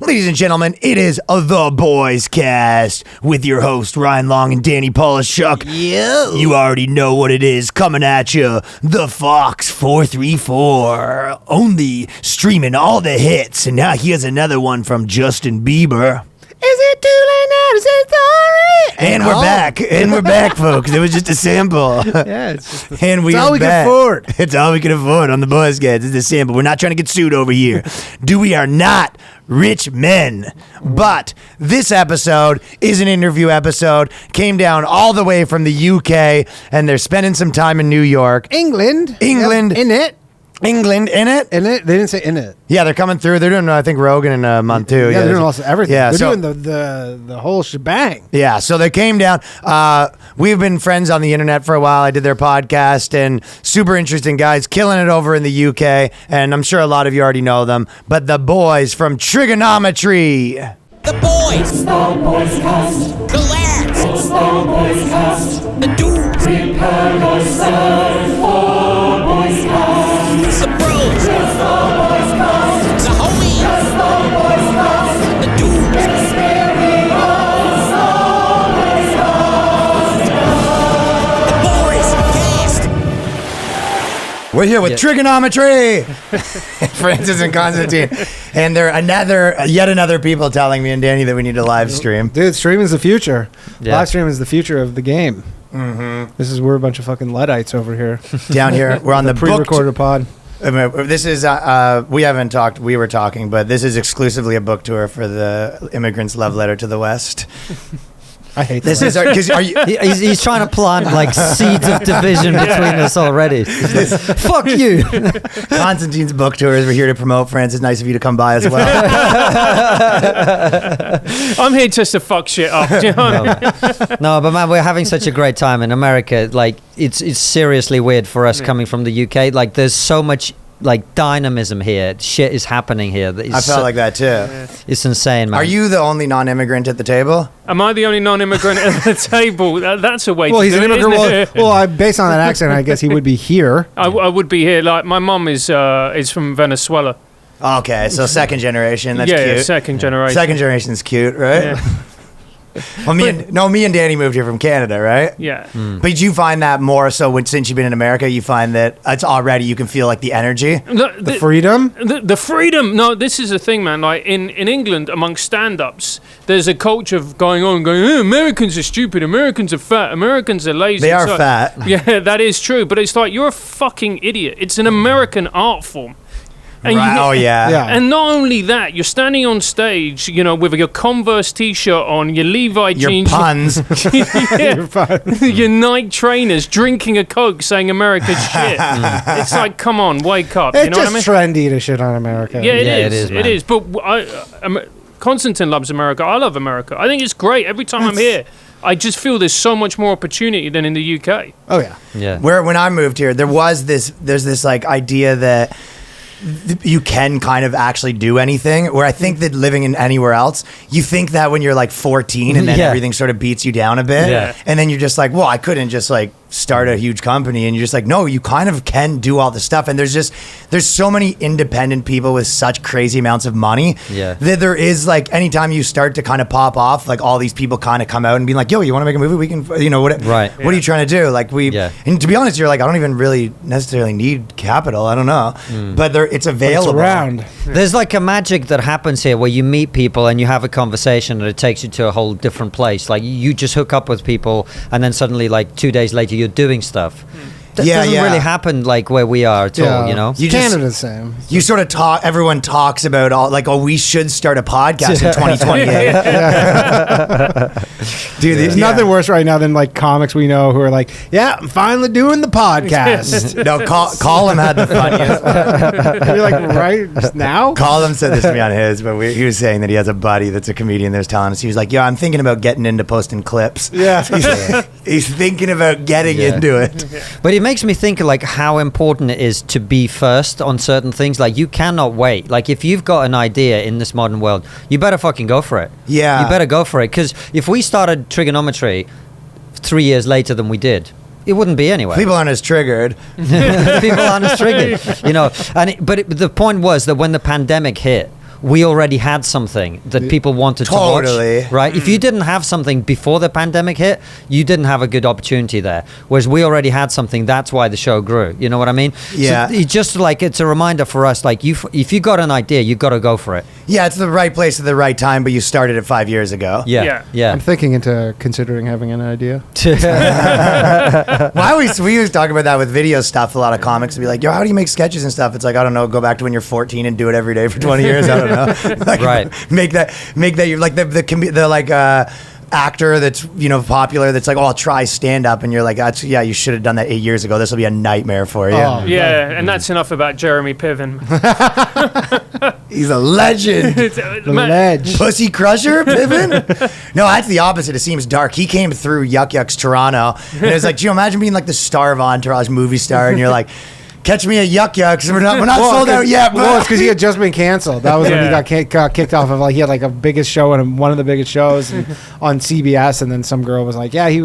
Ladies and gentlemen, it is the BOYSCAST with your host Ryan Long and Danny Polishuk. Yo. You already know what it is coming at you. The Fox 434, only streaming all the hits. And now here's another one from Justin Bieber. Is it too late now to say sorry? And we're back. And we're back, folks. It was just a sample. Yeah, it's just And we it's are all we back. can afford. It's all we can afford on the BOYSCAST. It's a sample. We're not trying to get sued over here. We are not rich men. But this episode is an interview episode. Came down all the way from the UK, and they're spending some time in New York. England. England. Yep. In it. England in it? In it. They didn't say in it. Yeah, they're coming through. They're doing, I think, Rogan in a month, too. Yeah, they're doing also everything. Yeah, they're so, doing the whole shebang. Yeah, so they came down. We've been friends on the internet for a while. I did their podcast, and super interesting guys, killing it over in the UK, and I'm sure a lot of you already know them, but the boys from Triggernometry. The boys. It's the BOYSCAST. The lads. It's the BOYSCAST. The dudes. Prepare yourself for BOYSCAST. The bros. It's the BOYSCAST. The homies. It's the BOYSCAST. The dudes. Experience The BOYSCAST. We're here with Triggernometry. Francis and Konstantin. And there are yet another people telling me and Danny that we need to live stream. Dude, streaming is the future. Yeah. Live stream is the future of the game. Mm-hmm. We're a bunch of fucking Luddites over here. Down here, we're on the Pre-recorded pod. This is, we haven't talked, we were talking, but this is exclusively a book tour for the Immigrants' Love Letter to the West. I hate This this. is, because are you, He's trying to plant like seeds of division between us already. He's like, fuck you. Konstantin's book tours, we're here to promote. Francis, nice of you to come by as well. I'm here just to fuck shit up. Do you know what I mean? No, but man, we're having such a great time in America. Like, it's seriously weird for us coming from the UK. Like, there's so much like dynamism here. Shit is happening here. That is I felt like that too. It's insane, man. Are you the only non-immigrant at the table? Am I the only non-immigrant at the table? That's a way Well, to he's do an it, immigrant. isn't it? Based on that accent, I guess he would be here. I would be here. Like, my mum is from Venezuela. Okay, so second generation, that's yeah, cute. yeah, second generation. Second generation's cute, right? Yeah. Well, me and Danny moved here from Canada, right? Yeah. But you find that more so since you've been in America, you find that it's already, you can feel like the energy. The freedom. The freedom. No, this is the thing, man. Like in England, amongst stand-ups, there's a culture of going, Americans are stupid, Americans are fat, Americans are lazy. They are It's like, fat. Yeah, that is true. But it's like, you're a fucking idiot. It's an American art form. And Right. Oh, yeah. Yeah. And not only that, you're standing on stage, with your Converse t-shirt on, your Levi Your jeans, puns. your Nike trainers, drinking a Coke, saying America's shit. It's like, come on, wake up. It's You know what I just mean? trendy to shit on America. Yeah, Yeah, it it is. is, man. But Konstantin loves America. I love America. I think it's great. Every time I'm here, I just feel there's so much more opportunity than in the UK. Oh yeah. Yeah. When I moved here, there's this like idea that you can kind of actually do anything, where I think that living in anywhere else, you think that when you're like 14 and then Yeah. everything sort of beats you down a bit. Yeah. And then you're just like, well, I couldn't just like start a huge company. And you're just like, no, you kind of can do all this stuff. And there's so many independent people with such crazy amounts of money that there is like, anytime you start to kind of pop off, like all these people kind of come out and be like, yo, you want to make a movie? We can, what Right. are you trying to do? Like and to be honest, you're like, I don't even really necessarily need capital. I don't know. But it's available. It's around. There's like a magic that happens here where you meet people and you have a conversation and it takes you to a whole different place. Like you just hook up with people and then suddenly like 2 days later you're doing stuff. That doesn't really happen like where we are at all, you know? Canada's the same. You sort of talk, everyone talks about all like, oh, we should start a podcast in 2028. Dude, there's nothing worse right now than like comics we know who are like, yeah, I'm finally doing the podcast. No, Colin had the funniest. You're like, right just now? Colin said this to me on his, but he was saying that he has a buddy that's a comedian that's telling us, he was like, yeah, I'm thinking about getting into posting clips. Yeah. He's thinking about getting into it. But it makes me think like how important it is to be first on certain things. Like you cannot wait. Like if you've got an idea in this modern world, you better fucking go for it. Yeah. You better go for it. Because if we started Triggernometry 3 years later than we did, it wouldn't be anyway. People aren't as triggered. People aren't as triggered, you know. But the point was that when the pandemic hit, we already had something that people wanted to Totally. watch, right? If you didn't have something before the pandemic hit, you didn't have a good opportunity there. Whereas we already had something, that's why the show grew. You know what I mean? Yeah. So it's just like, it's a reminder for us, like, if you got an idea, you got to go for it. Yeah, it's the right place at the right time, but you started it 5 years ago. Yeah. I'm thinking into considering having an idea. Well, we used to talk about that with video stuff. A lot of comics would be like, yo, how do you make sketches and stuff? It's like, I don't know, go back to when you're 14 and do it every day for 20 years. I don't know. Like, Right. Make that you're like the actor that's, you know, popular that's like, oh, I'll try stand up, and you're like, you should have done that 8 years ago. This will be a nightmare for you. Oh. Yeah, and that's enough about Jeremy Piven. He's a legend. The ledge. Pussy Crusher, Piven? No, that's the opposite. It seems dark. He came through Yuck Yucks Toronto, and it was like, do you imagine being like the star of Entourage movie star, and you're like, catch me at Yuck Yucks. We're not sold out yet. But Well, it's because he had just been canceled. That was when he got kicked off of, like, he had like a biggest show and one of the biggest shows on CBS, and then some girl was like, yeah, he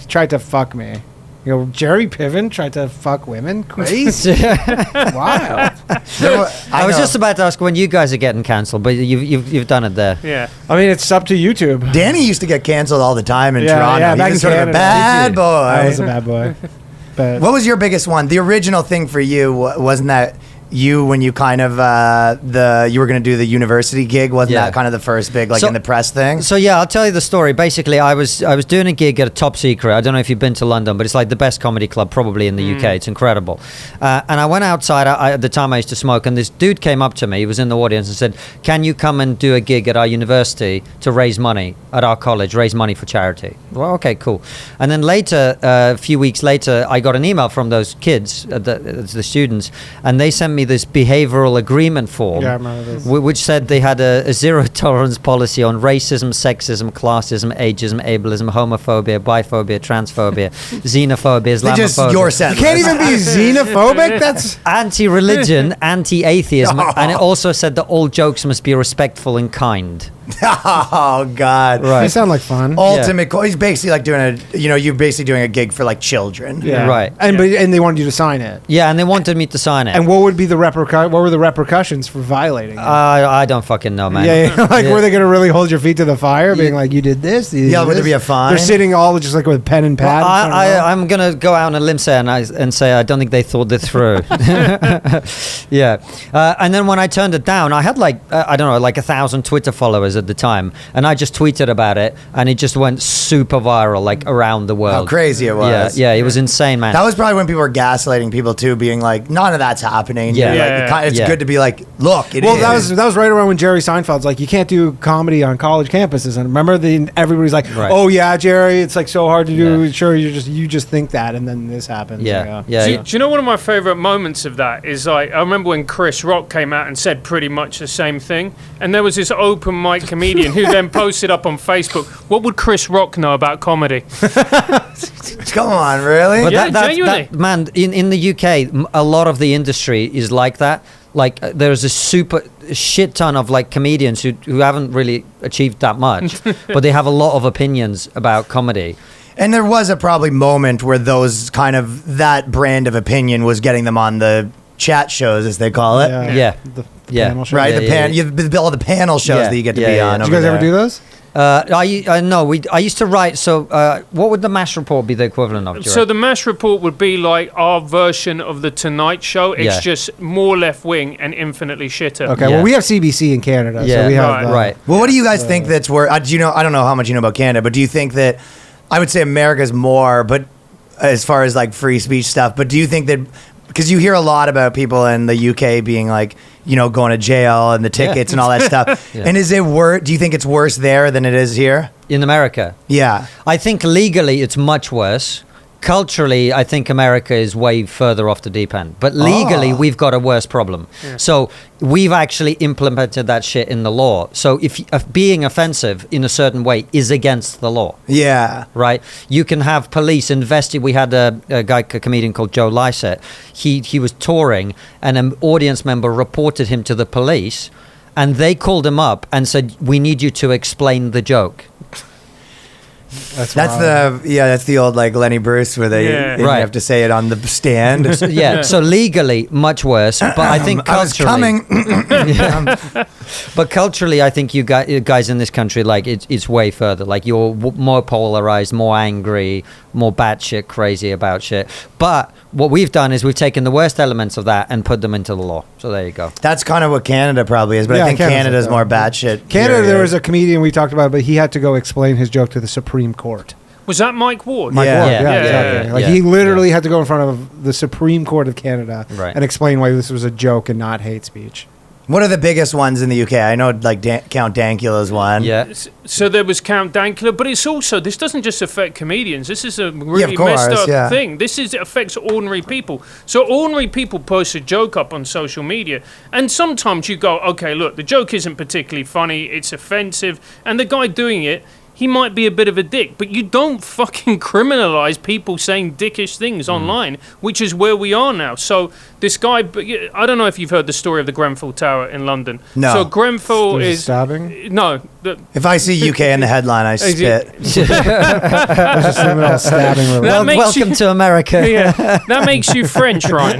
tried to fuck me. You know, Jerry Piven tried to fuck women? Crazy. Wild. I was just about to ask when you guys are getting cancelled, but you've done it there. Yeah. I mean, it's up to YouTube. Danny used to get canceled all the time in Toronto. Yeah, back He was in sort of a Canada. bad boy. I was a bad boy. But What was your biggest one? The original thing for you, wasn't that you when you kind of you were going to do the university gig? Wasn't that kind of the first big in the press thing? So yeah, I'll tell you the story. Basically, I was doing a gig at a Top Secret. I don't know if you've been to London, but it's like the best comedy club probably in the UK. It's incredible. And I went outside. At the time I used to smoke, and this dude came up to me. He was in the audience and said, "Can you come and do a gig at our university to raise money at our college, raise money for charity?" Well, okay, cool. And then later, a few weeks later, I got an email from those kids, the students, and they sent me this behavioral agreement form, Yeah, I remember this. which said they had a zero tolerance policy on racism, sexism, classism, ageism, ableism, homophobia, biphobia, transphobia, xenophobia, Islamophobia. Just your you sentence. can't even be xenophobic? That's... Anti-religion, anti-atheism, and it also said that all jokes must be respectful and kind. Oh God! Right. They sound like fun. Ultimate. He's basically like you're basically doing a gig for like children. Yeah. Right. And they wanted you to sign it. Yeah, and they wanted me to sign it. And what would be the what were the repercussions for violating it? I don't fucking know, man. Yeah. Like, Yeah. were they going to really hold your feet to the fire, being like, you did this? You did Yeah, would there this? be a fine? They're sitting all just like with pen and pad. I'm gonna go out on a limb and say I don't think they thought this through. Yeah, and then when I turned it down, I had like 1,000 Twitter followers at the time, and I just tweeted about it, and it just went super viral, like around the world. How crazy it was. Yeah, it was insane, man. That was probably when people were gaslighting people too, being like, none of that's happening. Yeah. It's Yeah. good to be like, look, it is. Well, that was right around when Jerry Seinfeld's like, you can't do comedy on college campuses. And remember, everybody's like, Right. oh yeah, Jerry, it's like so hard to do. Yeah. Sure, you just think that, and then this happens. Yeah. Do you know one of my favorite moments of that is like I remember when Chris Rock came out and said pretty much the same thing, and there was this open mic comedian who then posted up on Facebook, "What would Chris Rock know about comedy?" Come on, really? But Yeah, that, genuinely. man, in the UK, a lot of the industry is like that. Like there's a super shit ton of like comedians who haven't really achieved that much, but they have a lot of opinions about comedy. And there was a probably moment where that brand of opinion was getting them on the chat shows, as they call it. Yeah. The Yeah. panel show. Right, Yeah, all the panel shows Yeah, that you get to yeah, be yeah. on. Did you guys ever do those? I used to write. So, what would the MASH report be the equivalent of? So the MASH report would be like our version of the Tonight Show. It's Yeah. just more left wing and infinitely shitter. Okay, Yeah. well, we have CBC in Canada, Yeah, so we have right. Well, what do you guys think that's worth? I don't know how much you know about Canada, but do you think that, I would say America's more, but as far as like free speech stuff, but do you think that, because you hear a lot about people in the UK being like, going to jail and the tickets and all that stuff. Yeah. And is it do you think it's worse there than it is here? in America. Yeah. I think legally it's much worse. Culturally, I think America is way further off the deep end. But legally, we've got a worse problem. Yeah. So we've actually implemented that shit in the law. So if being offensive in a certain way is against the law. Yeah. Right? You can have police investigate. We had a comedian called Joe Lycett. He was touring, and an audience member reported him to the police, and they called him up and said, "We need you to explain the joke." That's that's the old like Lenny Bruce where they you Right. have to say it on the stand. Yeah, so legally, much worse. But I think culturally, but culturally, I think you guys in this country, like it's way further. Like you're more polarized, more angry, more batshit crazy about shit. But what we've done is we've taken the worst elements of that and put them into the law. So there you go. That's kind of what Canada probably is, but Yeah, I think Canada's like more that. batshit. Canada, there was a comedian we talked about, but he had to go explain his joke to the Supreme Court. Was that Mike Ward? Mike Yeah. Ward, Yeah. exactly. Yeah. Like Yeah. he literally had to go in front of the Supreme Court of Canada Right. and explain why this was a joke and not hate speech. What are the biggest ones in the UK? I know like Count Dankula's one. Yeah. So there was Count Dankula, but it's also, this doesn't just affect comedians. This is a really course, messed up yeah. thing. It affects ordinary people. So ordinary people post a joke up on social media, and sometimes you go, okay, look, the joke isn't particularly funny, it's offensive, and the guy doing it, he might be a bit of a dick, but you don't fucking criminalize people saying dickish things online, which is where we are now. So this guy, I don't know if you've heard the story of the Grenfell Tower in London. No. So Grenfell Was it is stabbing? no. If I see UK in the headline, I spit. Just a little stabbing related. That makes Welcome you- to America. Yeah, that makes you French, Ryan.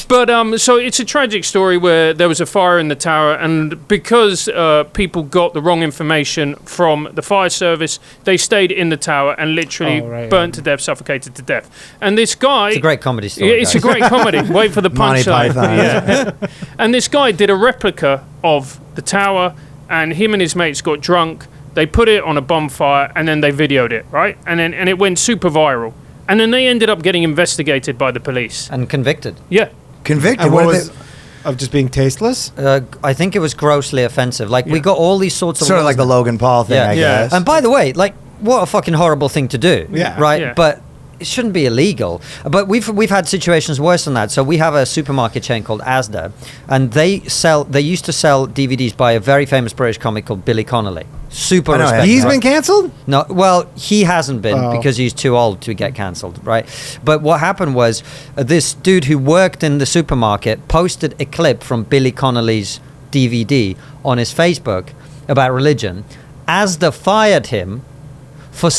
But so it's a tragic story where there was a fire in the tower, and because people got the wrong information from the fire service, they stayed in the tower and literally burnt to death, suffocated to death. And this guy, It's a great comedy story. yeah, it's a guys. great comedy. Wait for the Monty punchline. Python. Yeah. And this guy did a replica of the tower, and him and his mates got drunk. They put it on a bonfire, and then they videoed it, right? And it went super viral. And then they ended up getting investigated by the police. And convicted. Yeah. Convicted. And What what are was they? of just being tasteless? I think it was grossly offensive. Like we got all these sorts of Sort of like the Logan Paul thing, Yeah. I Yeah. guess. And by the way, like what a fucking horrible thing to do. Yeah. Right. Yeah. But it shouldn't be illegal. But we've had situations worse than that. So we have a supermarket chain called Asda, and they used to sell DVDs by a very famous British comic called Billy Connolly. Super I know him. respected. He's been cancelled? No, well, he hasn't been Oh. because he's too old to get cancelled, right? But what happened was this dude who worked in the supermarket posted a clip from Billy Connolly's DVD on his Facebook about religion. Asda fired him for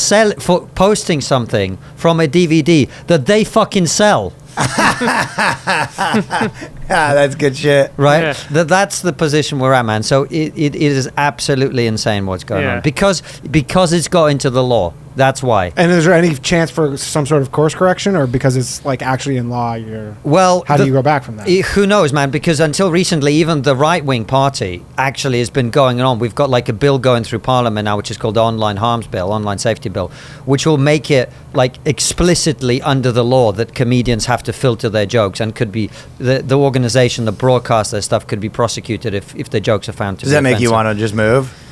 posting something from a DVD that they fucking sell. That's good shit. Right, Yeah. that's the position we're at, man. So it is absolutely insane what's going Yeah. on because it's got into the law. That's why. And is there any chance for some sort of course correction, or because it's like actually in law, Well, how do you go back from that? Who knows, man? Because until recently, even the right-wing party actually has been going on. We've got like a bill going through Parliament now, which is called the Online Harms Bill, Online Safety Bill, which will make it like explicitly under the law that comedians have to filter their jokes and could be the organization that broadcasts their stuff could be prosecuted if their jokes are found to Does be that make you offensive. want to just move?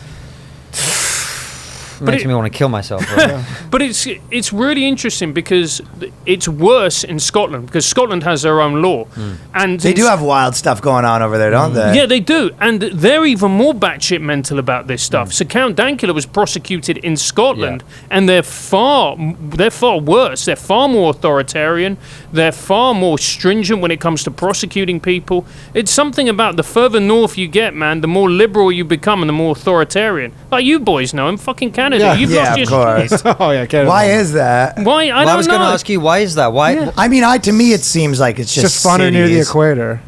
Makes me want to kill myself. Right? But it's really interesting because it's worse in Scotland because Scotland has their own law, and They do have wild stuff going on over there, don't they? Yeah, they do, and they're even more batshit mental about this stuff. So Count Dankula was prosecuted in Scotland, and they're far worse. They're far more authoritarian. They're far more stringent when it comes to prosecuting people. It's something about the further north you get, man, the more liberal you become and the more authoritarian. Like you boys know, in fucking Canada, Yeah. you've Yeah, lost of your course. Oh yeah, Canada. Why is that? Why? I Well, I don't was going to know. ask you, why is that? Why? Yeah. I mean, to me, it seems like it's It's just just funner near the cities. equator?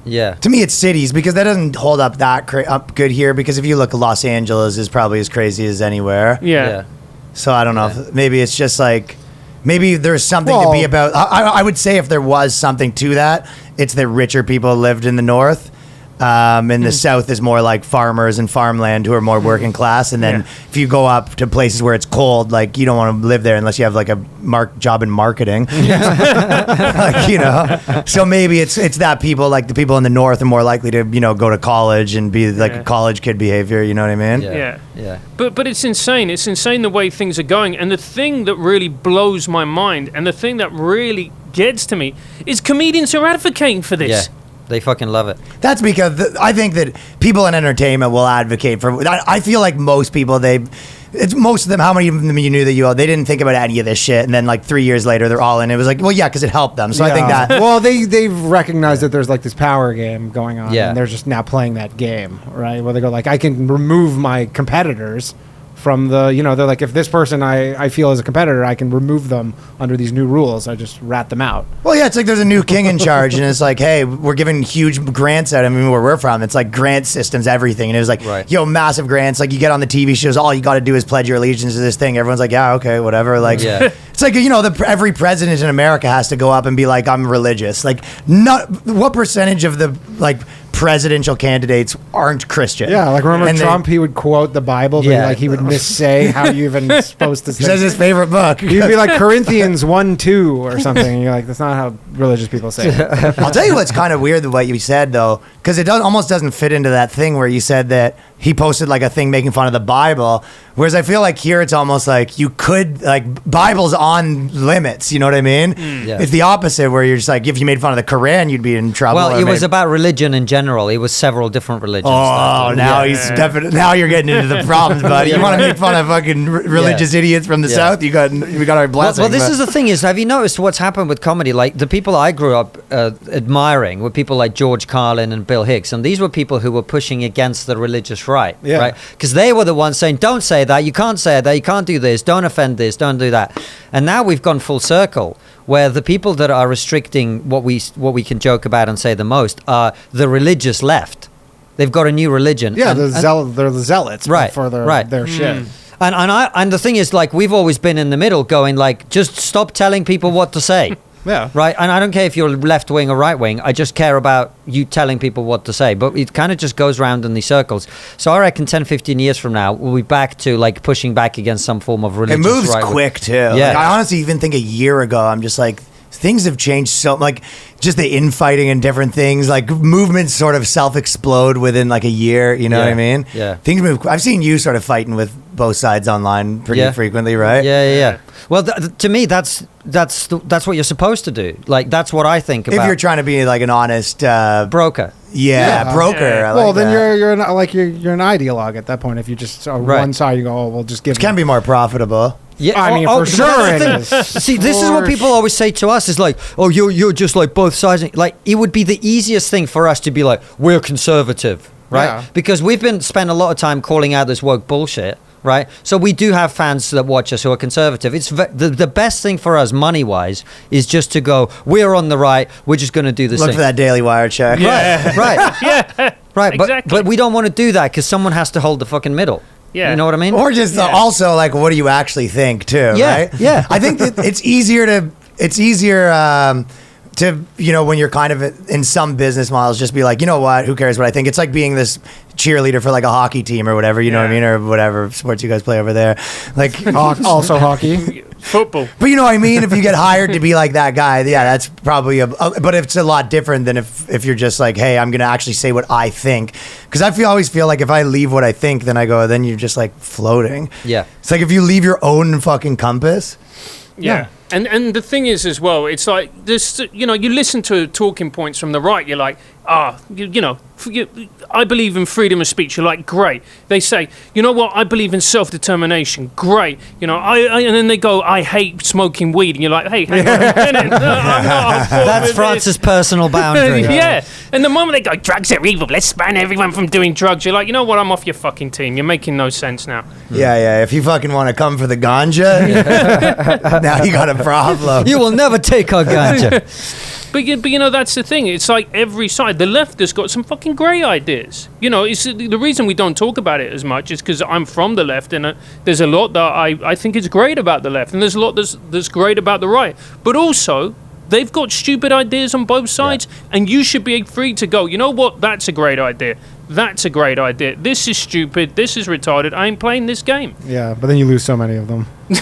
Yeah. To me, it's cities because that doesn't hold up that up good here. Because if you look, Los Angeles is probably as crazy as anywhere. Yeah. So I don't know. If maybe it's just like maybe there's something to Well- be about. I would say if there was something to that, it's that richer people lived in the north. In the south is more like farmers and farmland who are more working class, and then if you go up to places where it's cold, like you don't want to live there unless you have like a job in marketing, like So maybe it's that people like the people in the north are more likely to go to college and be like a college kid behavior. You know what I mean? Yeah. Yeah. But it's insane. It's insane the way things are going. And the thing that really blows my mind and the thing that really gets to me is comedians are advocating for this. Yeah. They fucking love it. That's because I think that people in entertainment will advocate for. I feel like most people it's most of them. How many of them you knew that they didn't think about any of this shit, and then like 3 years later they're all in. It was like, well, yeah, because it helped them. So I think that. Well, they've recognized that there's like this power game going on, Yeah. and they're just now playing that game, right? Where they go like, I can remove my competitors from the, they're like, if this person I feel is a competitor, I can remove them under these new rules. I just rat them out. Well, yeah, it's like there's a new king in charge, and it's like, hey, we're giving huge grants out. I mean, where we're from, it's like grant systems, everything. And it was like, massive grants. Like, you get on the TV shows, all you got to do is pledge your allegiance to this thing. Everyone's like, yeah, okay, whatever. Like, it's like, every president in America has to go up and be like, I'm religious. Like, what percentage of the, like, presidential candidates aren't Christian? Yeah, like remember Trump, he would quote the Bible, but like he would missay how you even supposed to say. He says his favorite book. He'd be like Corinthians 1:2 or something. And you're like, that's not how religious people say it. I'll tell you what's kind of weird what you said though, because it almost doesn't fit into that thing where you said that he posted like a thing making fun of the Bible, whereas I feel like here it's almost like you could, like, Bible's on limits, you know what I mean? It's the opposite, where you're just like, if you made fun of the Quran, you'd be in trouble. Well, it was about religion in general. It was several different religions. He's definitely, now you're getting into the problems, buddy. You want to make fun of fucking religious idiots from the South? We got our blessing. Well, this is the thing is, have you noticed what's happened with comedy? Like, the people I grew up admiring were people like George Carlin and Bill Hicks, and these were people who were pushing against the religious right, right? Because they were the ones saying, don't say that, you can't say that, you can't do this, don't offend this, don't do that. And now we've gone full circle, where the people that are restricting what we can joke about and say the most are the religious left. They've got a new religion. Yeah, they're the zealots, right, for their shit. And the thing is, like, we've always been in the middle, going like, just stop telling people what to say. Yeah. Right. And I don't care if you're left wing or right wing. I just care about you telling people what to say. But it kind of just goes round in these circles. So I reckon 10, 15 years from now, we'll be back to like pushing back against some form of religious. It moves quick too. Yeah. Like, I honestly even think a year ago, I'm just like, things have changed so, like, just the infighting and different things, like movements sort of self-explode within like a year, you know what I mean? Yeah. Things move. I've seen you sort of fighting with both sides online pretty frequently, right? Yeah. Well, to me, that's what you're supposed to do. Like, that's what I think about. If you're trying to be like an honest broker. Broker. Yeah. I Well, like then that. you're an ideologue at that point. If you just one side, you go, oh, we'll just give. It can be more profitable. Yeah, I mean, for sure it is. See, this is what people always say to us: is like, "Oh, you're just like both sides." Like, it would be the easiest thing for us to be like, "We're conservative," right? Yeah. Because we've spent a lot of time calling out this woke bullshit, right? So we do have fans that watch us who are conservative. It's the best thing for us, money wise, is just to go, "We're on the right. We're just going to do this." Look for that Daily Wire check. Right. Yeah. Right. Exactly. But we don't want to do that because someone has to hold the fucking middle. Yeah. You know what I mean? Or just also like, what do you actually think too? Yeah, right? yeah. I think that it's easier to, when you're kind of in some business models, just be like, you know what, who cares what I think? It's like being this cheerleader for like a hockey team or whatever, you know what I mean? Or whatever sports you guys play over there. Like also hockey. Football. But you know what I mean? If you get hired to be like that guy, that's probably but it's a lot different than if you're just like, hey, I'm going to actually say what I think. Because always feel like if I leave what I think, then you're just like floating. Yeah. It's like if you leave your own fucking compass. Yeah. And the thing is as well, it's like this, you listen to talking points from the right, you're like, I believe in freedom of speech. You're like, great. They say, you know what? I believe in self-determination. Great. And then they go, I hate smoking weed. And you're like, hey, hang on a minute. No, I'm not. That's France's personal boundary. Yeah. And the moment they go, drugs are evil, let's ban everyone from doing drugs. You're like, you know what? I'm off your fucking team. You're making no sense now. Yeah. If you fucking want to come for the ganja, now you got a problem. You will never take our ganja. But that's the thing. It's like every side. The left has got some fucking great ideas. It's the reason we don't talk about it as much is because I'm from the left, and there's a lot that I think is great about the left, and there's a lot that's great about the right. But also, they've got stupid ideas on both sides, and you should be free to go, you know what? That's a great idea. That's a great idea. This is stupid. This is retarded. I ain't playing this game. Yeah, but then you lose so many of them. People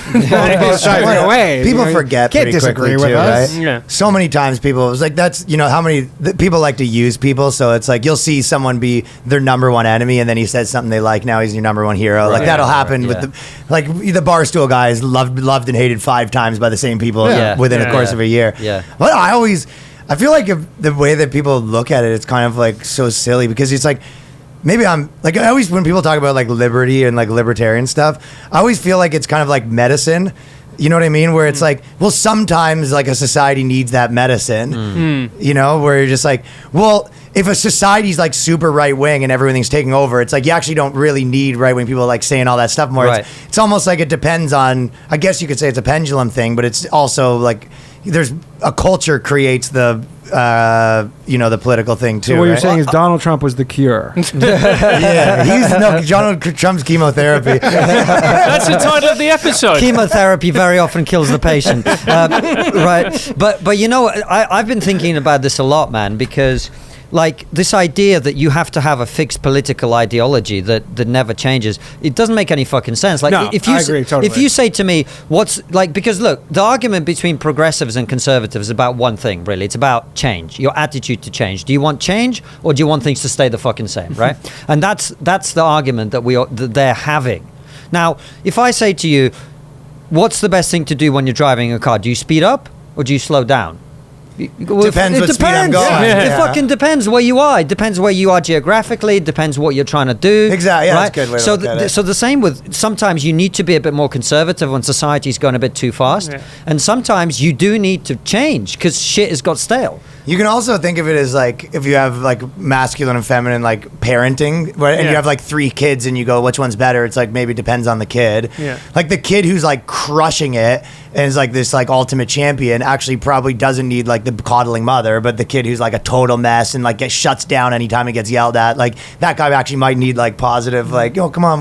forget can't pretty disagree quickly with too, us. right? Yeah. So many times people, it was like, that's, how many people like to use people. So it's like, you'll see someone be their number one enemy and then he says something they like. Now he's your number one hero. Like that'll happen with the Barstool guys loved and hated 5 times by the same people within a course of a year. Yeah. But I feel like the way that people look at it, it's kind of like so silly because it's like, maybe I'm like, I always, when people talk about like liberty and like libertarian stuff, I always feel like it's kind of like medicine You know what I mean? Where it's like, well, sometimes like a society needs that medicine, you know, where you're just like, well, if a society's like super right wing and everything's taking over, it's like you actually don't really need right wing people like saying all that stuff more. Right. It's almost like it depends on, I guess you could say it's a pendulum thing, but it's also like there's a culture creates the, you know, the political thing too. So what you're right? saying is Donald Trump was the cure. Yeah, Donald Trump's chemotherapy. That's the title of the episode. Chemotherapy very often kills the patient, right? But you know, I've been thinking about this a lot, man, because like this idea that you have to have a fixed political ideology that never changes, it doesn't make any fucking sense. Like No, if you I agree, totally. if you say to me what's like, because look, the argument between progressives and conservatives is about one thing, really. It's about change, your attitude to change. Do you want change or do you want things to stay the fucking same, right? And that's the argument that they're having. Now, if I say to you, what's the best thing to do when you're driving a car? Do you speed up or do you slow down? Depends what speed I'm going. It fucking depends where you are. It depends where you are geographically. It depends what you're trying to do. Exactly. Yeah, right? that's a good way to so look at it. So the same with, sometimes you need to be a bit more conservative when society's going a bit too fast. Yeah. And sometimes you do need to change because shit has got stale. You can also think of it as like if you have like masculine and feminine like parenting, right? And you have like 3 kids and you go, which one's better? It's like maybe depends on the kid. Yeah. Like the kid who's like crushing it and is like this like ultimate champion actually probably doesn't need like the coddling mother, but the kid who's like a total mess and like gets shuts down anytime he gets yelled at, like that guy actually might need like positive, like, oh, come on,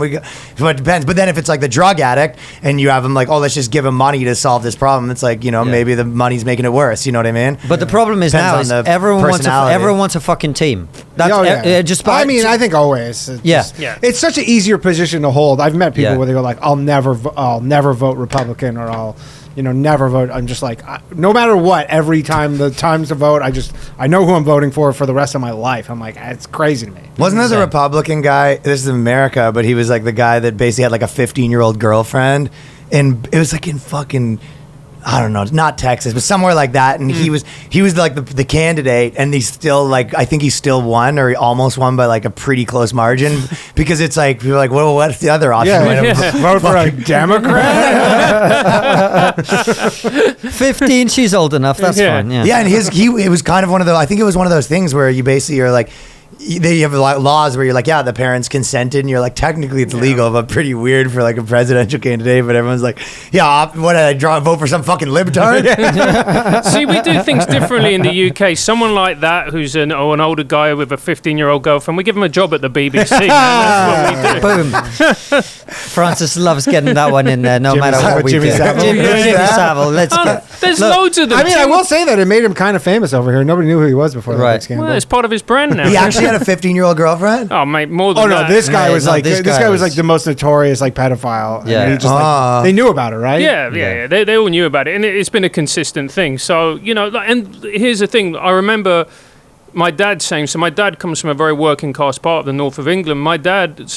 so it depends. But then if it's like the drug addict and you have him like, oh, let's just give him money to solve this problem, it's like, you know, maybe the money's making it worse. You know what I mean? But the problem is Depends now on is the everyone personality. wants a fucking team. That's Oh, yeah. just. I mean, I think always. It's just- Yeah. It's such an easier position to hold. I've met people Yeah. where they go like, I'll never vote Republican, or I'll, you know, never vote. I'm just like, no matter what, every time the time's to vote, I know who I'm voting for the rest of my life. I'm like, it's crazy to me. Wasn't there the Republican guy? This is in America, but he was like the guy that basically had like a 15-year-old girlfriend, and it was like in fucking, I don't know, not Texas, but somewhere like that. And he was like the candidate, and he's still like, I think he still won, or he almost won by like a pretty close margin, because it's like people are like, well, what's the other option? Vote for a Democrat. 15, she's old enough. That's fine. Yeah. Yeah, and it was kind of one of those. I think it was one of those things where you basically are like, they have laws where you're like, yeah, the parents consented, and you're like, technically it's legal, but pretty weird for like a presidential candidate. But everyone's like, yeah, what did I vote for some fucking libtard? See, we do things differently in the UK. Someone like that who's an older guy with a 15-year-old girlfriend, we give him a job at the BBC. Man. That's what we do. Boom. Francis loves getting that one in there, no matter what we Jimmy do. Savile. Jimmy Savile. Let's go. There's loads of them. I mean, I will say that it made him kind of famous over here. Nobody knew who he was before the Right. big scandal. Well, it's part of his brand now. He actually had a 15-year-old girlfriend. Oh, mate, more than Oh no! that. This guy No, was no, like this this guy guy was was- like the most notorious like pedophile. Yeah. And he just, like, they knew about it, right? Yeah. They all knew about it, and it's been a consistent thing. So, you know, and here's the thing. I remember my dad saying, so my dad comes from a very working class part of the north of England. My dad,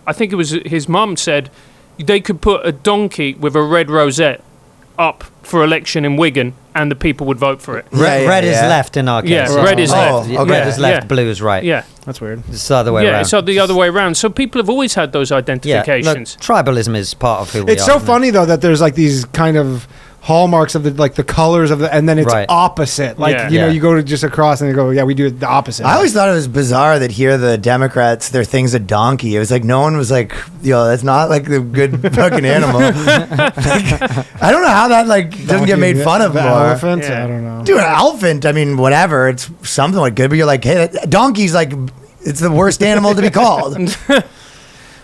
I think it was his mum said, they could put a donkey with a red rosette up for election in Wigan, and the people would vote for it. Red is left in our case. Yeah, red is left. Oh, okay. Red is left, Yeah. blue is right. Yeah. That's weird. It's the other way Yeah, around. so the other way around. So people have always had those Yeah, look, identifications. tribalism is part of who we It's are. so isn't it? funny though that there's like these kind of hallmarks of the like the colors of the, and then it's Right. opposite. Like Yeah. you know, Yeah. you go to just across and you go, yeah, we do it the opposite. I always thought it was bizarre that here the Democrats, their thing's a donkey. It was like no one was like, yo, that's not like the good fucking animal. Like, I don't know how that like doesn't get made fun of the more. elephant. Yeah. I don't know. Dude, an elephant, I mean, whatever. It's something like good, but you're like, hey, donkey's like, it's the worst animal to be called.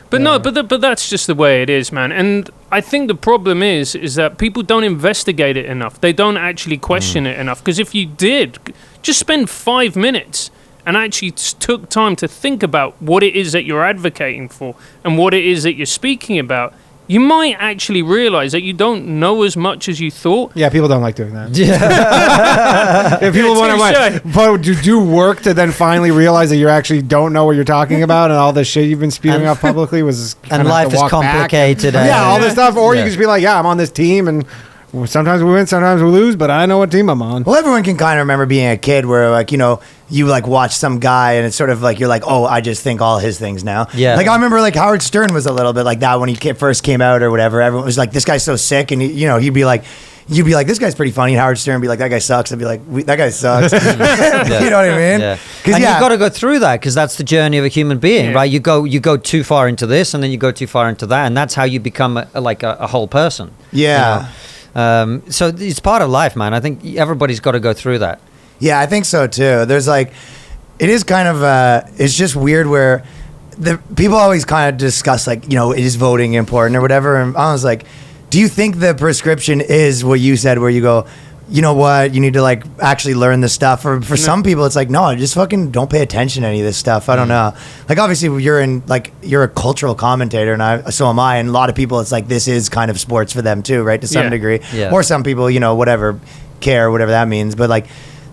But no, but that's just the way it is, man. And I think the problem is that people don't investigate it enough. They don't actually question it enough. Because if you did, just spend 5 minutes and actually took time to think about what it is that you're advocating for and what it is that you're speaking about, you might actually realize that you don't know as much as you thought. Yeah, people don't like doing that. Yeah. If people touche. want to do work to then finally realize that you actually don't know what you're talking about, and all the shit you've been spewing out publicly was And life is complicated. Yeah, all and- this stuff. Or you Yeah. can just be like, yeah, I'm on this team, and Sometimes we win, sometimes we lose, but I know what team I'm on. Well, everyone can kind of remember being a kid where, like, you know, you like watch some guy and it's sort of like you're like, oh, I just think all his things now. Yeah. Like I remember like Howard Stern was a little bit like that when he first came out or whatever. Everyone was like, this guy's so sick, and you know, you'd be like, this guy's pretty funny. And Howard Stern would be like, that guy sucks. I'd be like, that guy sucks. You know what I mean? Yeah. And you've got to go through that because that's the journey of a human being, right? You go too far into this, and then you go too far into that, and that's how you become a whole person. Yeah. You know? So it's part of life, man. I think everybody's got to go through that. Yeah, I think so too. There's like, it is kind of, it's just weird where the people always kind of discuss like, you know, is voting important or whatever. And I was like, do you think the prescription is what you said, where you go, you know what, you need to like actually learn this stuff? Or for some people, it's like, no, just fucking don't pay attention to any of this stuff. I don't know. Like obviously you're a cultural commentator, and so am I. And a lot of people, it's like this is kind of sports for them too, right? To some degree. Yeah. Or some people, you know, whatever whatever that means. But like,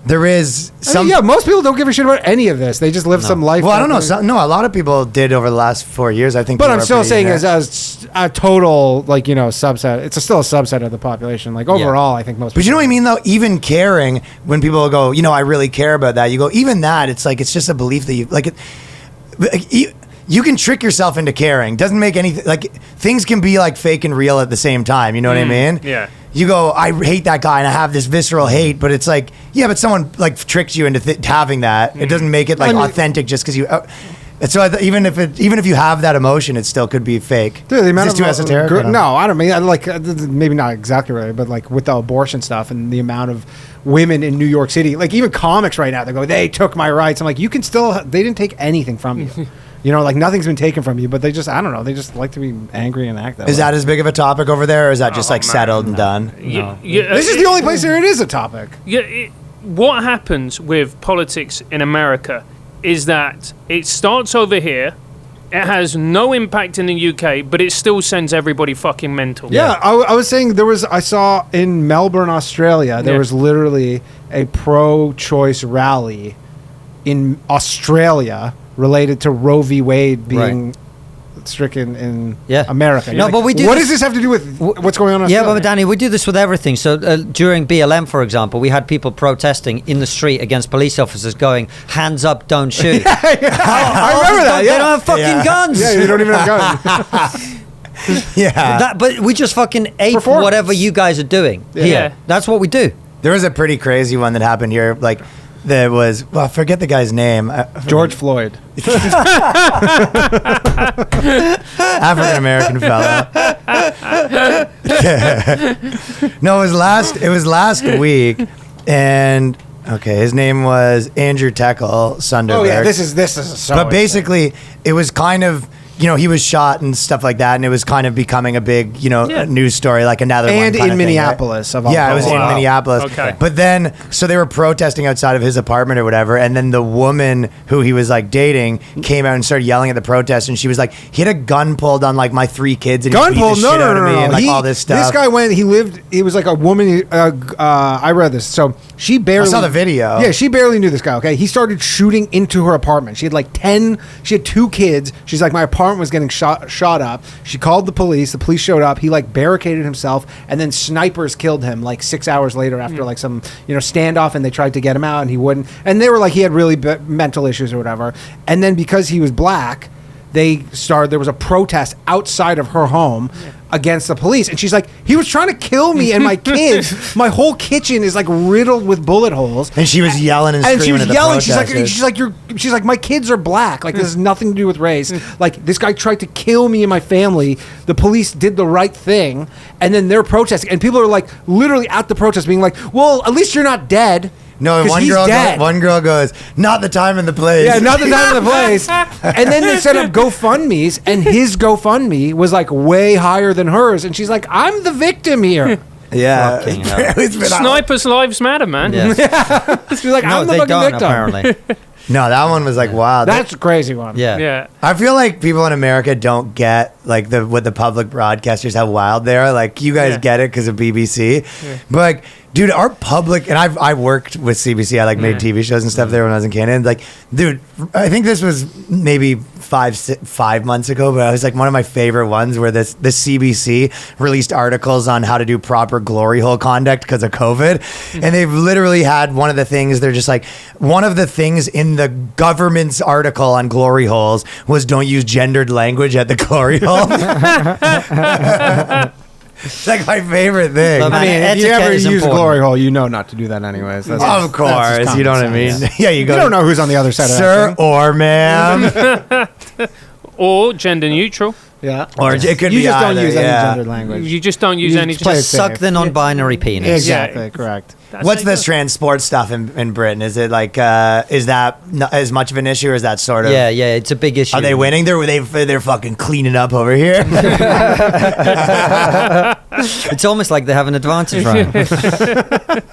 there is some. Most people don't give a shit about any of this. They just live some life. Well, I don't know. A lot of people did over the last 4 years, I think. But I'm still saying as a total, like, you know, subset. It's still a subset of the population. Like overall, I think most. But you know what I mean, though. Even caring, when people go, you know, I really care about that. You go, even that. It's like it's just a belief that you like it. You can trick yourself into caring. Doesn't make anything like things can be like fake and real at the same time. You know what I mean? Yeah. You go, I hate that guy and I have this visceral hate, but it's like, yeah, but someone like tricked you into having that. It doesn't make it like authentic just because you. So even if you have that emotion, it still could be fake. Dude, the amount is this too esoteric? No, I don't mean like maybe not exactly right, but like with the abortion stuff and the amount of women in New York City, like even comics right now, they go, they took my rights. I'm like, you can still. They didn't take anything from you. You know, like nothing's been taken from you, but they just, I don't know, they just like to be angry and act that way. Is that as big of a topic over there, or is that just like settled and done? No. This is the only place where it is a topic. Yeah, what happens with politics in America is that it starts over here, it has no impact in the UK, but it still sends everybody fucking mental. Yeah, I was saying I saw in Melbourne, Australia, there was literally a pro-choice rally in Australia related to Roe v. Wade being stricken in America. No, but we do. What does this have to do with what's going on in Australia? Yeah, but Danny, we do this with everything. So during BLM, for example, we had people protesting in the street against police officers going, hands up, don't shoot. I remember that. They don't have fucking guns. Yeah, you don't even have guns. But we just fucking ape whatever you guys are doing here. That's what we do. There was a pretty crazy one that happened here, like... There was, well, I forget the guy's name. George Floyd. African American fella. No, it was last week, and okay, his name was Andrew Teckle Sunderberg. Oh yeah, this is so. But basically, it was kind of. You know, he was shot and stuff like that, and it was kind of becoming a big, you know, news story, like another one. And in Minneapolis. It was in Minneapolis. Okay. But then, so they were protesting outside of his apartment or whatever, and then the woman who he was, like, dating came out and started yelling at the protest, and she was like, he had a gun pulled on, like, my 3 kids, and he beat the shit out of me, and, like, all this stuff. This guy he was like a woman, I read this, so she barely... I saw the video. Yeah, she barely knew this guy, okay? He started shooting into her apartment. She had, like, she had 2 kids. She's like, my apartment was getting shot up. She called the police showed up. He like barricaded himself, and then snipers killed him like 6 hours later after like some, you know, standoff, and they tried to get him out and he wouldn't, and they were like, he had really mental issues or whatever. And then because he was black, there was a protest outside of her home against the police, and she's like, he was trying to kill me and my kids. My whole kitchen is like riddled with bullet holes. And she was yelling and screaming. And she was at the yelling. protesters. She's like, my kids are black. Like, this has nothing to do with race. Like, this guy tried to kill me and my family. The police did the right thing, and then they're protesting, and people are like literally at the protest being like, well, at least you're not dead. No, one girl goes, not the time and the place. Yeah, not the time and the place. And then they set up GoFundMes, and his GoFundMe was like way higher than hers. And she's like, I'm the victim here. Yeah. Snipers' lives matter, man. Yeah. She's like, I'm the fucking victim. Apparently. No, that one was like, wow. That's a crazy one. Yeah. I feel like people in America don't get like what the public broadcasters, how wild they are. Like, you guys get it because of BBC. Yeah. But like, dude, our public, and I worked with CBC. I like made TV shows and stuff there when I was in Canada. And like, dude, I think this was maybe 5 months ago, but it was like one of my favorite ones where the CBC released articles on how to do proper glory hole conduct because of COVID. And they've literally had one of the things, they're just like, one of the things in the government's article on glory holes was don't use gendered language at the glory hole. It's like my favorite thing. But, I mean, if you etiquette ever is use important. glory hole, you know not to do that anyways. That's Of course, you know what I mean? Yeah, you You go. don't know who's on the other side of that Sir thing. or ma'am. Or gender neutral. Yeah. Or it could You be just don't either, use yeah. any gendered language. You just don't use You any. just play Just it Suck safe. the non-binary penis. Exactly, Yeah. correct. What's the trans sports stuff in Britain? Is it like is that as much of an issue, or is that sort of? Yeah, it's a big issue. Are they winning? They're fucking cleaning up over here. It's almost like they have an advantage, right?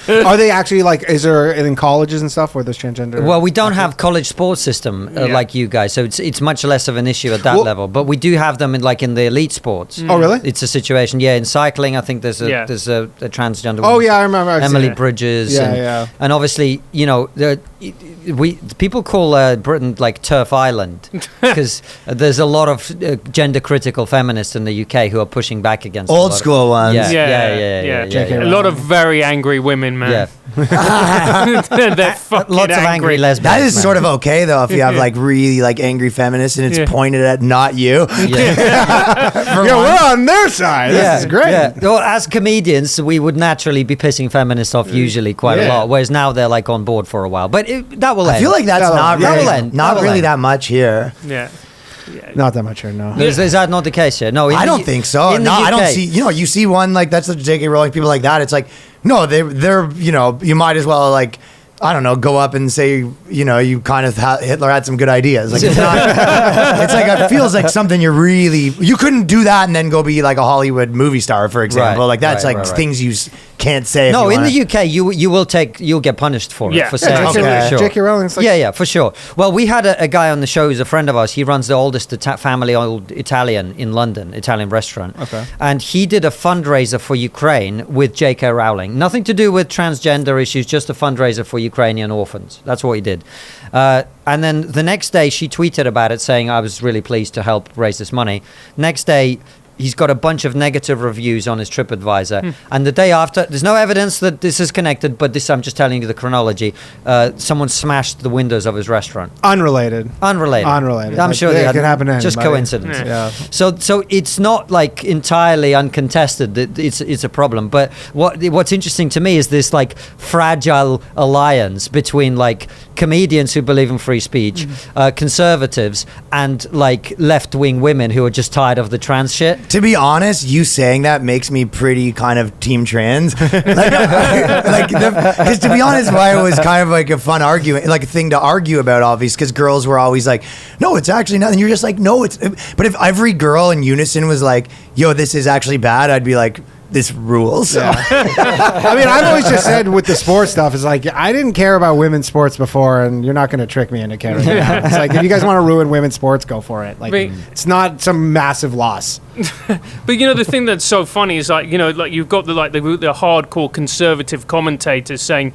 Are they actually like? Is there in colleges and stuff where there's transgender? Well, we don't have college sports system like you guys, so it's much less of an issue at that Well- level. But we do have them in the elite sports. Oh, really? It's a situation. Yeah, in cycling, I think there's a Yeah. transgender. Oh woman, yeah, I remember. I've seen Emily it. Bridges. Yeah, and, yeah. and obviously, people call Britain like Turf Island because there's a lot of gender critical feminists in the UK who are pushing back against a Old lot of- school ones. Yeah. JK A lot of very angry women, man. Yeah. They're fucking Lots of angry lesbians. That is man. sort of okay though if you have like really like angry feminists and it's Yeah. pointed at not you. Yeah. Yeah, we're on their side. This is great. Yeah. Well, as comedians, we would naturally be pissing feminists off usually quite a Yeah. lot, whereas now they're like on board for a while. But that will end. I feel like that's That'll- not that really, will end. not That'll really end. that much here. Yeah. Not that much here, no. Is that not the case here? No, in I the don't U- think so. in the No, I don't UK. see. You see one like that's the J.K. Rowling people like that. It's like no, they're you might as well like. I don't know, go up and say, you kind of Hitler had some good ideas. Like it's not, it's like it feels like something you couldn't do that and then go be like a Hollywood movie star, for example. Right, like that's right, like right. things you can't say. If No, you in wanna. the UK, you'll get punished for it. Yeah. For Yeah, saying J.K. for sure. J.K. Rowling's like- yeah, for sure. Well, we had a guy on the show who's a friend of ours. He runs the oldest family-owned Italian in London, Italian restaurant. Okay. And he did a fundraiser for Ukraine with J.K. Rowling. Nothing to do with transgender issues, just a fundraiser for Ukrainian orphans. That's what he did. And then the next day, she tweeted about it, saying, I was really pleased to help raise this money. Next day, he's got a bunch of negative reviews on his TripAdvisor. And the day after, there's no evidence that this is connected, but I'm just telling you the chronology. Someone smashed the windows of his restaurant. Unrelated. Unrelated. Unrelated. I'm Like, sure it they had could happen to just anybody. coincidence. Yeah. So it's not like entirely uncontested that it's a problem. But what's interesting to me is this like fragile alliance between like comedians who believe in free speech, conservatives, and like left-wing women who are just tired of the trans shit. To be honest, you saying that makes me pretty kind of team trans. Because to be honest, why it was kind of like a fun argument, like a thing to argue about, obviously, because girls were always like, no, it's actually not. And you're just like, no, it's. But if every girl in unison was like, yo, this is actually bad, I'd be like, this rules. I mean, I've always just said with the sports stuff, is like, I didn't care about women's sports before, and you're not going to trick me into caring. It's like, if you guys want to ruin women's sports, go for it. Like, it's not some massive loss. But the thing that's so funny is like you've got the hardcore conservative commentators saying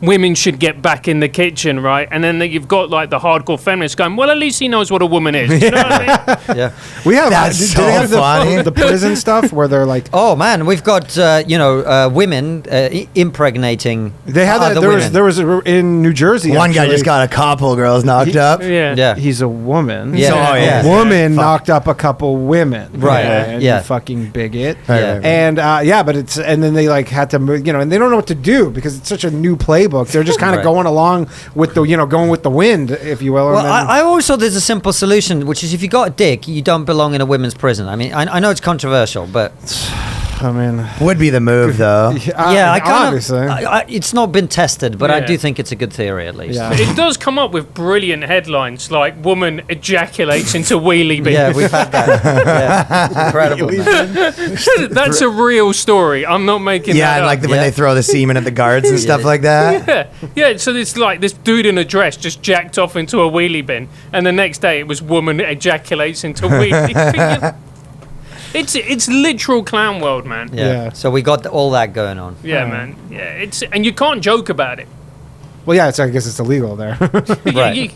women should get back in the kitchen, right? And then you've got like the hardcore feminists going, well, at least he knows what a woman is. You know what I mean? Yeah. We have That's do so they have funny. the prison stuff where they're like, Oh man, we've got women impregnating. they had that. other women. There was in New Jersey. One guy actually, just got a couple girls knocked up. Yeah. Yeah. He's a woman. Yeah. So, oh, yeah. A woman Fuck. knocked up a couple women. Right. And Yeah. you fucking bigot. Yeah. And but it's and then they like had to move, and they don't know what to do because it's such a new playbook. They're just kind of Right. going along with the going with the wind, if you will. Well, and then, I always thought there's a simple solution, which is if you got a dick, you don't belong in a women's prison. I mean, I know it's controversial, but I mean, Would be the move, though. yeah, I kind obviously. of. It's not been tested, but I Yeah. do think it's a good theory at least. Yeah. It does come up with brilliant headlines like "Woman ejaculates into wheelie bin." Yeah, we've had that. Yeah. Incredible. Man. That's a real story. I'm not making Yeah, that and up. like when Yeah. they throw the semen at the guards and stuff like that. Yeah. So it's like this dude in a dress just jacked off into a wheelie bin, and the next day it was woman ejaculates into wheelie. It's literal clown world, man. Yeah. Yeah. So we got all that going on. Yeah, man. Yeah, and you can't joke about it. Well, yeah, I guess it's illegal there. Right.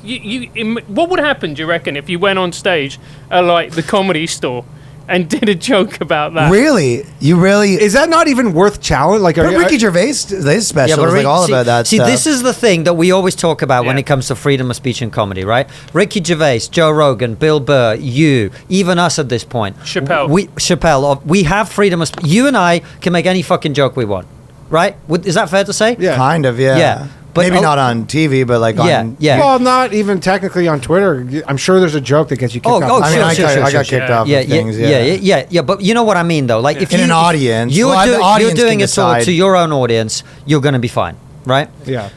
What would happen, do you reckon, if you went on stage at like the Comedy Store and did a joke about that? Really? You really? Is that not even worth challenge? Like, But Ricky Gervais, his special was like all about that See, stuff. this is the thing that we always talk about when it comes to freedom of speech and comedy, right? Ricky Gervais, Joe Rogan, Bill Burr, you, even us at this point. Chappelle. We have freedom of speech. You and I can make any fucking joke we want, right? Is that fair to say? Yeah. Kind of, yeah. Yeah. But maybe not on TV, but like on... Yeah. Well, not even technically on Twitter. I'm sure there's a joke that gets you kicked off. I mean, I got kicked off of things, yeah. But you know what I mean, though. Like, if in an audience, you're doing it decide. to your own audience, you're going to be fine, right? Yeah.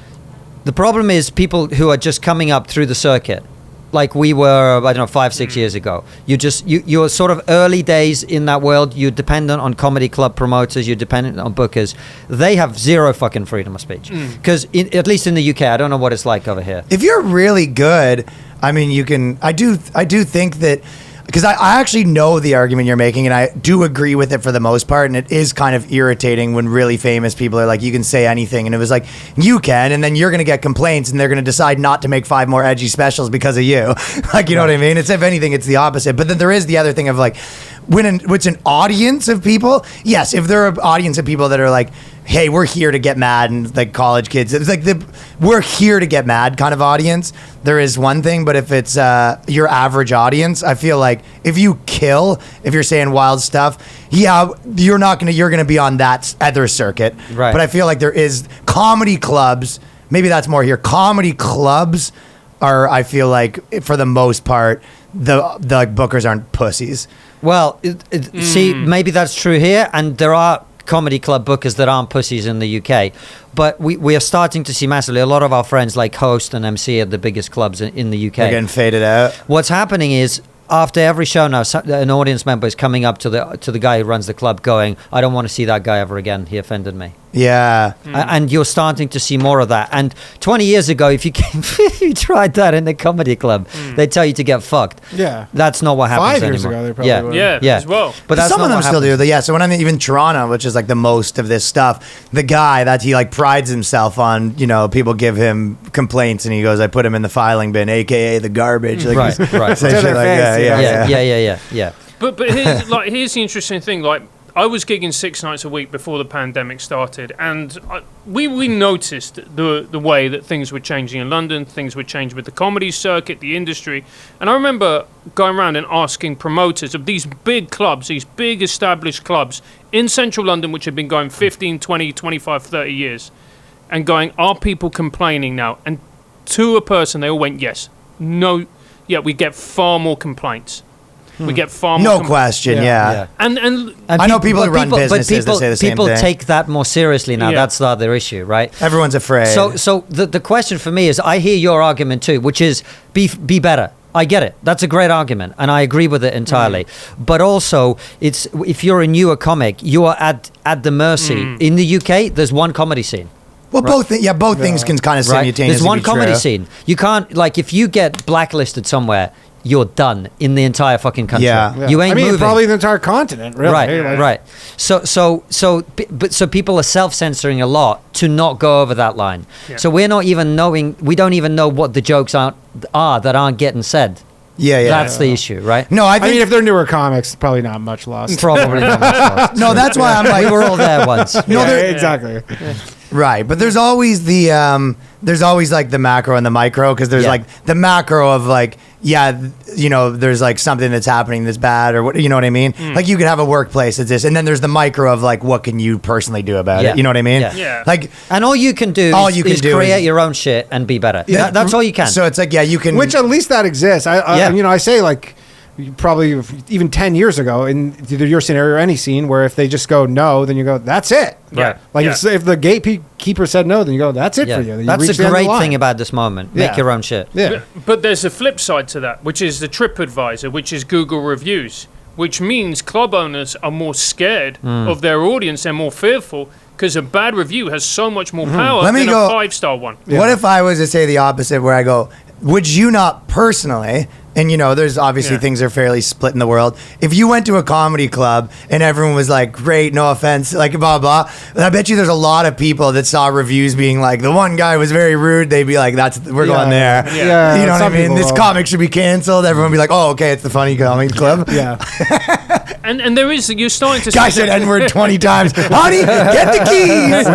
The problem is people who are just coming up through the circuit, like we were, I don't know, 5-6 years ago. You're sort of early days in that world. You're dependent on comedy club promoters. You're dependent on bookers. They have zero fucking freedom of speech. Because at least in the UK, I don't know what it's like over here. If you're really good, I mean, you can... I do think that... Because I actually know the argument you're making, and I do agree with it for the most part, and it is kind of irritating when really famous people are like, you can say anything, and it was like, you can, and then you're going to get complaints, and they're going to decide not to make 5 more edgy specials because of you. Like, you know what I mean? It's, if anything, it's the opposite. But then there is the other thing of like, when it's an audience of people, yes, if there are an audience of people that are like, hey, we're here to get mad, and like college kids, it's like we're here to get mad kind of audience, there is one thing. But if it's your average audience, I feel like if you kill, if you're saying wild stuff, yeah, you're gonna be on that other circuit. Right. But I feel like there is comedy clubs, maybe that's more here. Comedy clubs are, I feel like, for the most part, the bookers aren't pussies. Well, see, maybe that's true here, and there are comedy club bookers that aren't pussies in the UK, but we are starting to see massively. A lot of our friends like host and MC at the biggest clubs in the UK. They're getting faded out. What's happening is, after every show now, an audience member is coming up to the guy who runs the club going, I don't want to see that guy ever again. He offended me. Yeah. And you're starting to see more of that. And 20 years ago, if you tried that in a comedy club, they'd tell you to get fucked. Yeah. That's not what happens 5 years anymore. ago, they probably would. Yeah, as well. But that's some not of them what still happens. do. Yeah. So when I'm even Toronto, which is like the most of this stuff, the guy that he like prides himself on, you know, people give him complaints and he goes, I put him in the filing bin, AKA the garbage. Like, Right. say shit like that. Yeah. But here's the interesting thing. Like, I was gigging 6 nights a week before the pandemic started, and we noticed the way that things were changing in London. Things were changing with the comedy circuit, the industry. And I remember going around and asking promoters of these big clubs, these big established clubs in central London, which had been going 15, 20, 25, 30 years, and going, are people complaining now? And to a person, they all went, yes. No, yeah, we get far more complaints. We get far more. No question, yeah. And I know people who run businesses that say the same thing. People take that more seriously now. Yeah. That's the other issue, right? Everyone's afraid. So the question for me is, I hear your argument too, which is be better. I get it. That's a great argument, and I agree with it entirely. But also, it's if you're a newer comic, you are at the mercy. In the UK, there's one comedy scene. Well, both things can kind of simultaneously There's one be comedy true. scene. You can't, like, if you get blacklisted somewhere, you're done in the entire fucking country. Yeah. You ain't moving. Probably the entire continent, really. Right. So people are self-censoring a lot to not go over that line. Yeah. So we don't even know what the jokes are that aren't getting said. Yeah. That's the issue, right? No, I mean, if they're newer comics, probably not much lost. Probably not much lost. No, that's why I'm like, We were all there once. No, exactly. Right, but there's always like the macro and the micro, because there's like the macro of like, there's like something that's happening that's bad, or what, you know what I mean? Like, you could have a workplace that's this, and then there's the micro of like, what can you personally do about it? You know what I mean? Yeah. Like, and all you can do is create your own shit and be better. That's all you can. So it's like, you can. Which at least that exists. I say like, probably even 10 years ago in either your scenario or any scene where if they just go no, then you go, that's it. Right. Like if the gatekeeper said no, then you go, that's it for you. That's the great thing about this moment. Make your own shit. Yeah. But there's a flip side to that, which is the TripAdvisor, which is Google reviews, which means club owners are more scared of their audience. They're more fearful because a bad review has so much more power than a 5-star one. What if I was to say the opposite, where I go, would you not personally, and there's obviously things are fairly split in the world. If you went to a comedy club and everyone was like, great, no offense, like blah blah, I bet you there's a lot of people that saw reviews being like, the one guy was very rude. They'd be like, we're going there. Yeah. You know what I mean? This will. comic should be canceled. Everyone would be like, oh, okay, it's the funny comedy club. Yeah. And there is, you're starting to Guy see said N-word 20 times. Honey, get the keys.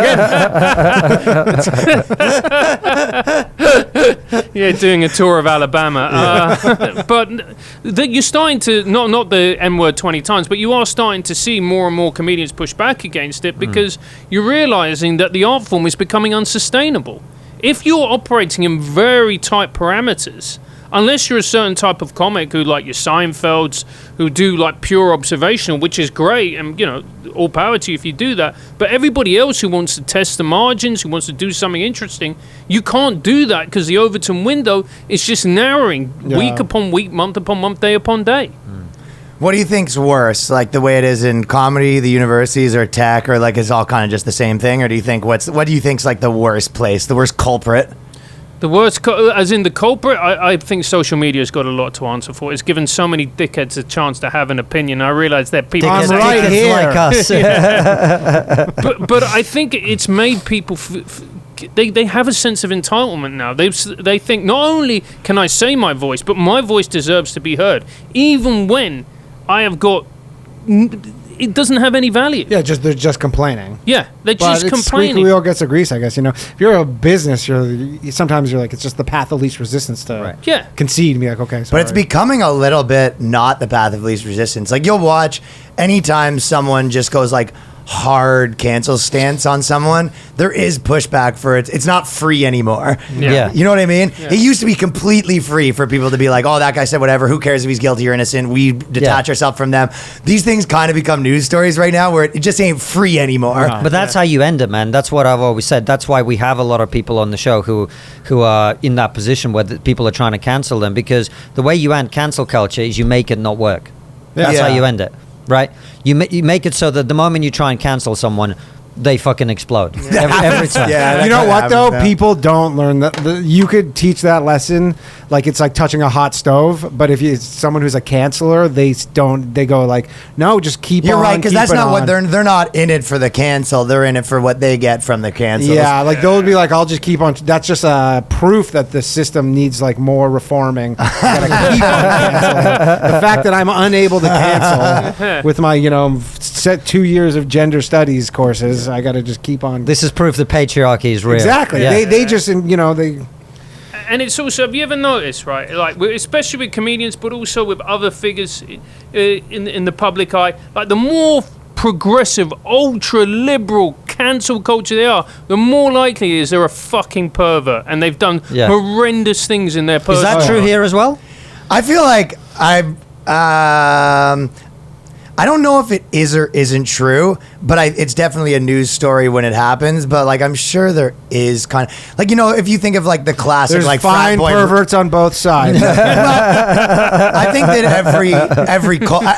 Yeah, doing a tour of Alabama. But you're starting to, not the N-word 20 times, but you are starting to see more and more comedians push back against it because you're realizing that the art form is becoming unsustainable. If you're operating in very tight parameters, unless you're a certain type of comic who like your Seinfelds, who do like pure observational, which is great, and all power to you if you do that. But everybody else who wants to test the margins, who wants to do something interesting, you can't do that because the Overton window is just narrowing week upon week, month upon month, day upon day. What do you think's worse, like the way it is in comedy, the universities, or tech, or like it's all kind of just the same thing? Or do you think what do you think's like the worst place, the worst culprit? The worst, as in the culprit, I think social media's got a lot to answer for. It's given so many dickheads a chance to have an opinion. I realize that people I'm right here. like us. but I think it's made people they have a sense of entitlement now. They think not only can I say my voice, but my voice deserves to be heard, even when I have got. It doesn't have any value. Yeah, they're just complaining. Yeah, they're But just it's complaining. squeaky wheel gets a grease, I guess. If you're a business, sometimes you're like, it's just the path of least resistance to Yeah. concede and be like, okay, sorry. But it's becoming a little bit not the path of least resistance. Like you'll watch anytime someone just goes like hard cancel stance on someone, there is pushback for it. It's not free anymore. Yeah. You know what I mean? It used to be completely free for people to be like, oh, that guy said whatever. Who cares if he's guilty or innocent? We detach ourselves from them. These things kind of become news stories right now where it just ain't free anymore. But that's how you end it, man. That's what I've always said. That's why we have a lot of people on the show who are in that position where people are trying to cancel them, because the way you end cancel culture is you make it not work. That's how you end it, right? You make it so that the moment you try and cancel someone, they fucking explode every time. Yeah, You know what though? Now. People don't learn that. You could teach that lesson, like it's like touching a hot stove. But if it's someone who's a canceller, they don't. They go like, no, just keep. You're on, right, because keep that's it not on. what they're not in it for the cancel. They're in it for what they get from the cancels. Yeah, like they'll be like, I'll just keep on. That's just a proof that the system needs like more reforming. Gotta keep on canceling. The fact that I'm unable to cancel with my set 2 years of gender studies courses, I got to just keep on. This is proof that patriarchy is real. Exactly. Yeah. They just they. And it's also, have you ever noticed, right? Like, especially with comedians, but also with other figures in the public eye. Like, the more progressive, ultra liberal, cancel culture they are, the more likely is they're a fucking pervert, and they've done horrendous things in their personal Is that life. true here as well? I feel like I don't know if it is or isn't true, but it's definitely a news story when it happens. But like, I'm sure there is kind of like, if you think of like the classic, There's like fine frat boy perverts on both sides. I think that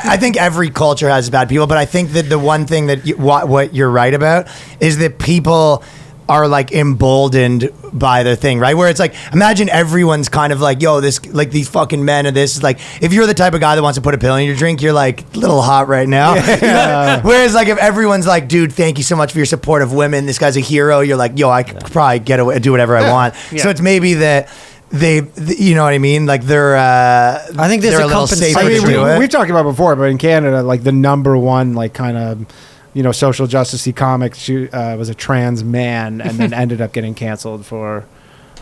I think every culture has bad people, but I think that the one thing that what you're right about is that people are like emboldened by their thing, right? Where it's like, imagine everyone's kind of like, yo, this, like these fucking men, or this is like, if you're the type of guy that wants to put a pill in your drink, you're like a little hot right now. Yeah. Whereas like, if everyone's like, dude, thank you so much for your support of women, this guy's a hero, you're like, yo, I could probably get away, do whatever I want. Yeah. So it's maybe that you know what I mean? Like they're, I think there's they're a little safer compensation. to do it. we've talked about it before, but in Canada, like the number one, like kind of, social justice-y comic was a trans man, and then ended up getting canceled for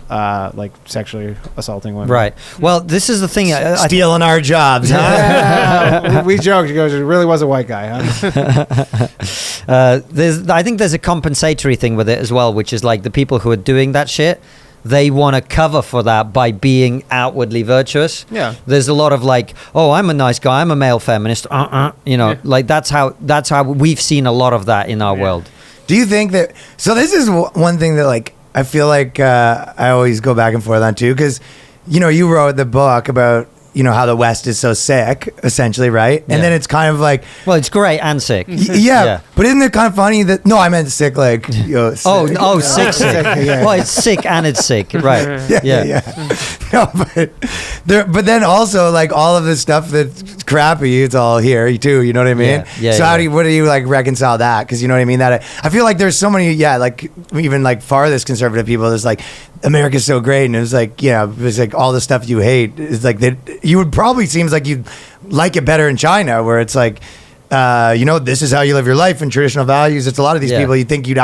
like sexually assaulting women. Right. Well, this is the thing. Stealing our jobs, huh? Yeah, we joked. He goes, it really was a white guy, huh? I think there's a compensatory thing with it as well, which is like the people who are doing that shit, they want to cover for that by being outwardly virtuous. Yeah. There's a lot of like, oh, I'm a nice guy, I'm a male feminist. Like that's how we've seen a lot of that in our world. Do you think that? So this is one thing that like I feel like I always go back and forth on too, because you wrote the book about you know, how the West is so sick, essentially, right? And then it's kind of like, well, it's great and sick. Yeah, but isn't it kind of funny that? No, I meant sick, like you know, sick. Sick. Well, it's sick and it's sick, right? Yeah. No, but then also like all of this stuff that's crappy, it's all here too. You know what I mean? So what do you like reconcile that? Because you know what I mean. That I feel like there's so many, like even like farthest conservative people. There's like America's so great, and it was like it's like all the stuff you hate is like that. You would probably seems like you'd like it better in China, where it's like. This is how you live your life and traditional values. It's a lot of these people you think you'd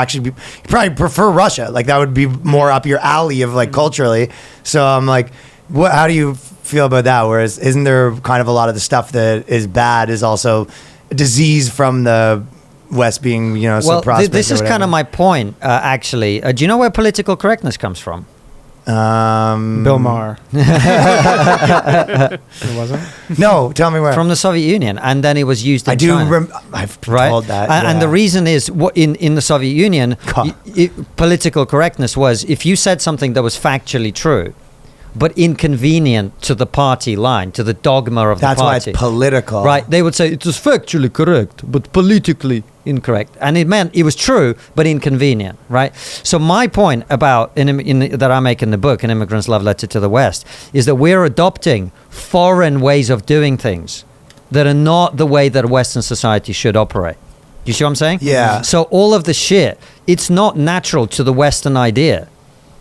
probably prefer Russia. Like that would be more up your alley of like culturally. So I'm like, how do you feel about that? Whereas isn't there kind of a lot of the stuff that is bad is also a disease from the West being, so prosperous? This is kind of my point, actually. Do you know where political correctness comes from? Bill Maher. It wasn't? No, tell me where. From the Soviet Union, and then it was used in China. I've told that. And the reason is, in the Soviet Union, political correctness was if you said something that was factually true, but inconvenient to the party line, to the dogma of the party. That's why it's political. Right. They would say it was factually correct, but politically incorrect. And it meant it was true, but inconvenient, right? So my point about, that I make in the book, An Immigrant's Love Letter to the West, is that we're adopting foreign ways of doing things that are not the way that Western society should operate. You see what I'm saying? Yeah. So all of the shit, it's not natural to the Western idea.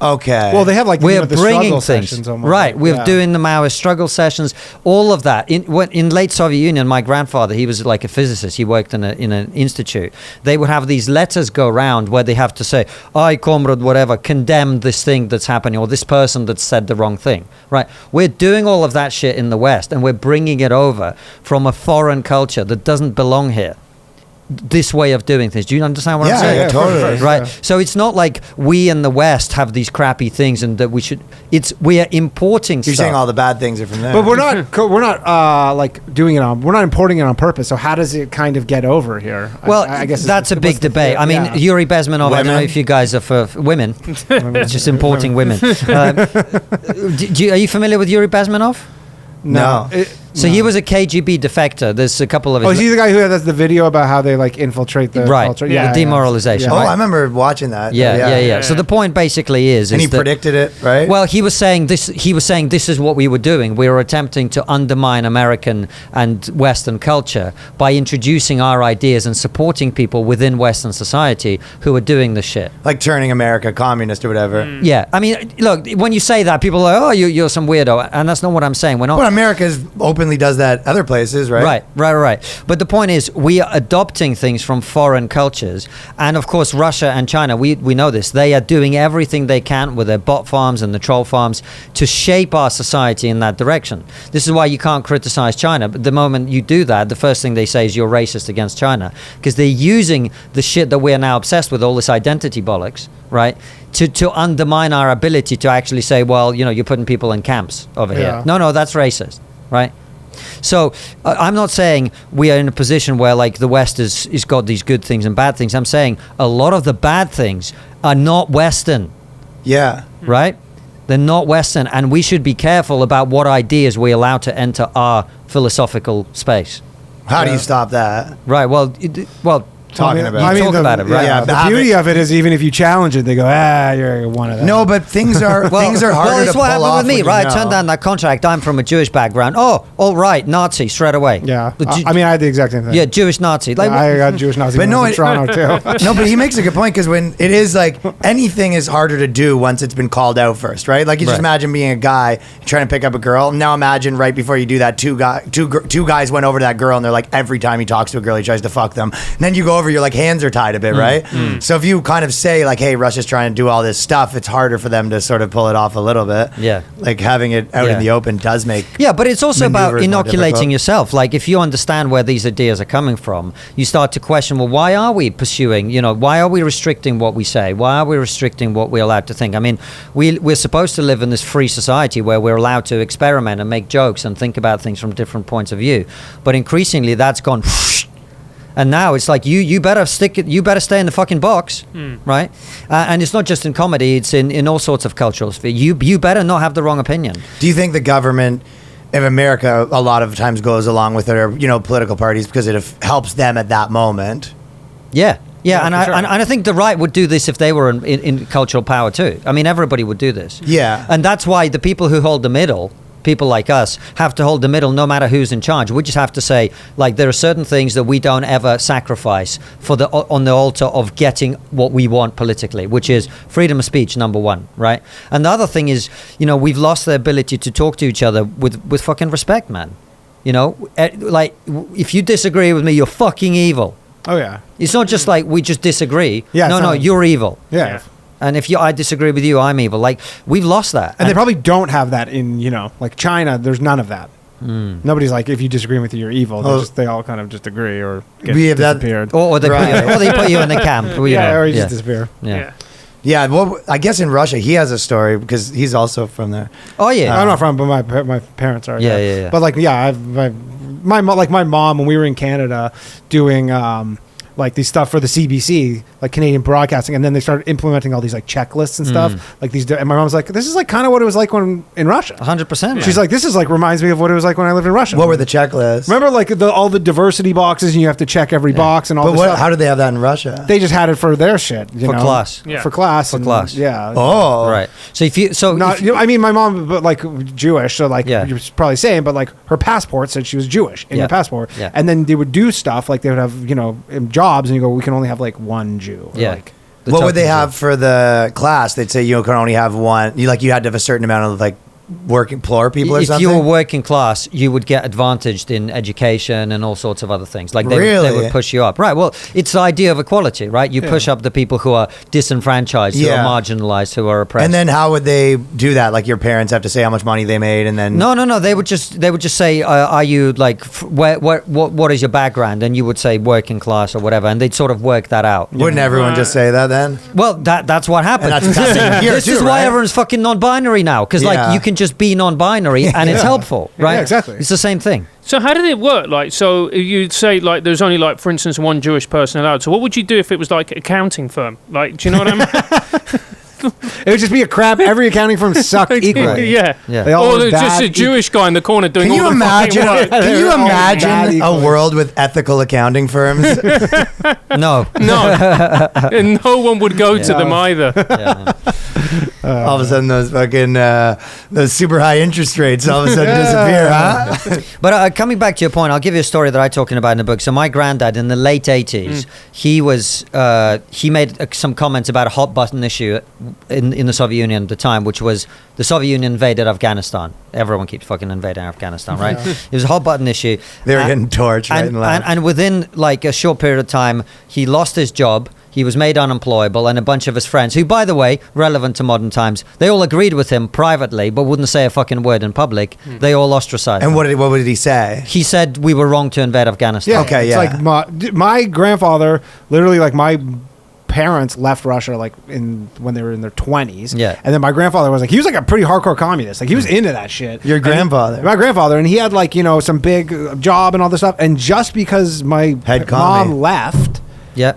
Okay. Well, they have like we're the bringing struggle things sessions almost. right. We're doing the Maoist struggle sessions, all of that. In late Soviet Union, my grandfather, he was like a physicist. He worked in an institute. They would have these letters go around where they have to say, "I, comrade, whatever, condemn this thing that's happening, or this person that said the wrong thing." Right? We're doing all of that shit in the West, and we're bringing it over from a foreign culture that doesn't belong here. This way of doing things. Do you understand what I'm saying? Yeah, totally. Right. So it's not like we in the West have these crappy things and that we should. We are importing. You're saying all the bad things are from there, but we're not like doing it on. We're not importing it on purpose. So how does it kind of get over here? Well, I guess that's a big debate. I mean, Yuri Bezmenov. I don't know if you guys are for women. It's just importing women. Are you familiar with Yuri Bezmenov? No. So he was a KGB defector. There's a couple of. Is he the guy who has the video about how they like infiltrate the culture? Yeah, the demoralization. Yeah. Oh, I remember watching that. Yeah. So the point basically is, and he predicted it, right? Well, he was saying this. He was saying this is what we were doing. We were attempting to undermine American and Western culture by introducing our ideas and supporting people within Western society who are doing the shit, like turning America communist or whatever. Yeah, I mean, look, when you say that, people are like, "Oh, you're some weirdo," and that's not what I'm saying. We're not. But America's openly does that other places, right? Right. But the point is, we are adopting things from foreign cultures, and of course, Russia and China. We know this. They are doing everything they can with their bot farms and the troll farms to shape our society in that direction. This is why you can't criticize China. But the moment you do that, the first thing they say is you're racist against China, because they're using the shit that we're now obsessed with, all this identity bollocks, right? To undermine our ability to actually say, well, you're putting people in camps over here. No, that's racist, right? So I'm not saying we are in a position where like the West is got these good things and bad things. I'm saying a lot of the bad things are not Western. Yeah. Right? They're not Western, and we should be careful about what ideas we allow to enter our philosophical space. How do you stop that? Right. Well, talking about. I mean, talk about it, right? Yeah, the beauty of it is even if you challenge it, they go, you're one of them. No, but things are things are harder to pull off. Well, it's what happened with me, right? I turned down that contract. I'm from a Jewish background. Oh, all right, Nazi straight away. Yeah, I mean, I had the exact same thing. Yeah, Jewish Nazi. Like, I got Jewish Nazi. But in Toronto too. No, but he makes a good point, because when it is like anything is harder to do once it's been called out first, right? Like you just imagine being a guy trying to pick up a girl. Now imagine right before you do that, two guys went over to that girl, and they're like, every time he talks to a girl, he tries to fuck them. And then you go over, you're like, hands are tied a bit, right? So if you kind of say like, hey, Russia's trying to do all this stuff, it's harder for them to sort of pull it off a little bit. Yeah. Like having it out in the open does make. Yeah, but it's also about inoculating yourself. Like if you understand where these ideas are coming from, you start to question, well, why are we pursuing, why are we restricting what we say? Why are we restricting what we're allowed to think? I mean, we're supposed to live in this free society where we're allowed to experiment and make jokes and think about things from different points of view. But increasingly that's gone and now it's like you better stay in the fucking box, right? And it's not just in comedy; it's in all sorts of cultural sphere. You better not have the wrong opinion. Do you think the government if America a lot of times goes along with it, or political parties, because it helps them at that moment. Yeah. Yeah, and sure. I think the right would do this if they were in cultural power too. I mean, everybody would do this. Yeah. And that's why the people who hold the middle, people like us, have to hold the middle no matter who's in charge. We just have to say, like, there are certain things that we don't ever sacrifice on the altar of getting what we want politically, which is freedom of speech, number one, right? And the other thing is, we've lost the ability to talk to each other with fucking respect, man. Like, if you disagree with me, you're fucking evil. Oh yeah. It's not just like we just disagree. Yeah, No, you're evil. Yeah. And if I disagree with you, I'm evil. Like, we've lost that. And they probably don't have that in, like China. There's none of that. Nobody's like, if you disagree with you, you're evil. They all kind of just agree or get We have that- disappeared. Or they put you in the camp. or you just disappear. Yeah. Yeah, well, I guess in Russia he has a story because he's also from there. Oh, yeah. I'm not from, but my parents are. Yeah. But like, yeah, my mom, when we were in Canada doing like these stuff for the CBC, like Canadian Broadcasting, and then they started implementing all these like checklists and stuff, like these. And my mom's like, "This is like kind of what it was like when in Russia." 100%. She's like, "This is like reminds me of what it was like when I lived in Russia." What were the checklists? Remember, like all the diversity boxes, and you have to check every box and all. But this stuff? how did they have that in Russia? They just had it for their shit, For class. Yeah. for class, For class. Yeah. Oh, Right. So if you... So Not, if- I mean, my mom, but like Jewish, so like Yeah. you're probably saying, but like her passport said she was Jewish in Yeah. her passport, Yeah. and then they would do stuff like they would have jobs, and you go, we can only have like one Jew. Or, Yeah. like, the What would they tokens have for the class? They'd say you can only have one. You had to have a certain amount of like working poor people or if something. you were working class, you would get advantaged in education and all sorts of other things. Like they Really? would push you up. Right. Well, it's the idea of equality, right? You push up the people who are disenfranchised, who Yeah. are marginalized, who are oppressed. And then how would they do that? Like your parents have to say how much money they made, and then No. They would just say, "Are you like what is your background?" And you would say working class or whatever, and they'd sort of work that out. wouldn't everyone just say that then? Well, that's what happened. And that's here This too, is why right? everyone's fucking non-binary now, because Yeah. like you can just be non-binary and it's helpful, right? Yeah, exactly. It's the same thing. So how did it work? Like, so you'd say like there's only like, for instance, one Jewish person allowed. So what would you do if it was like an accounting firm? Like, do you know what I mean? it would just be a crap. Every accounting firm sucked equally. Yeah. Yeah. They all Or were there's just bad a Jewish guy in the corner doing Can all you the imagine? fucking work. Can you They're all bad imagine a equally. world with ethical accounting firms? No. No, and no one would go to them either. Yeah. All of a sudden, those fucking those super high interest rates all of a sudden disappear, huh? But coming back to your point, I'll give you a story that I talking about in the book. So my granddad in the late 80s, he made some comments about a hot button issue in the Soviet Union at the time, which was the Soviet Union invaded Afghanistan. Everyone keeps fucking invading Afghanistan, right? It was a hot button issue. They were getting torched right and left. And within like a short period of time, he lost his job. He was made unemployable, and a bunch of his friends, who, by the way, relevant to modern times, they all agreed with him privately, but wouldn't say a fucking word in public. They all ostracized And him. what did he say? He said we were wrong to invade Afghanistan. Yeah, Okay, it's yeah. like my grandfather, literally, like my parents left Russia like when they were in their 20s. Yeah. And then my grandfather was like, he was like a pretty hardcore communist. Like he was into that shit. Your And grandfather? my grandfather, and he had like some big job and all this stuff. And just because my Head mom commie. left Yeah.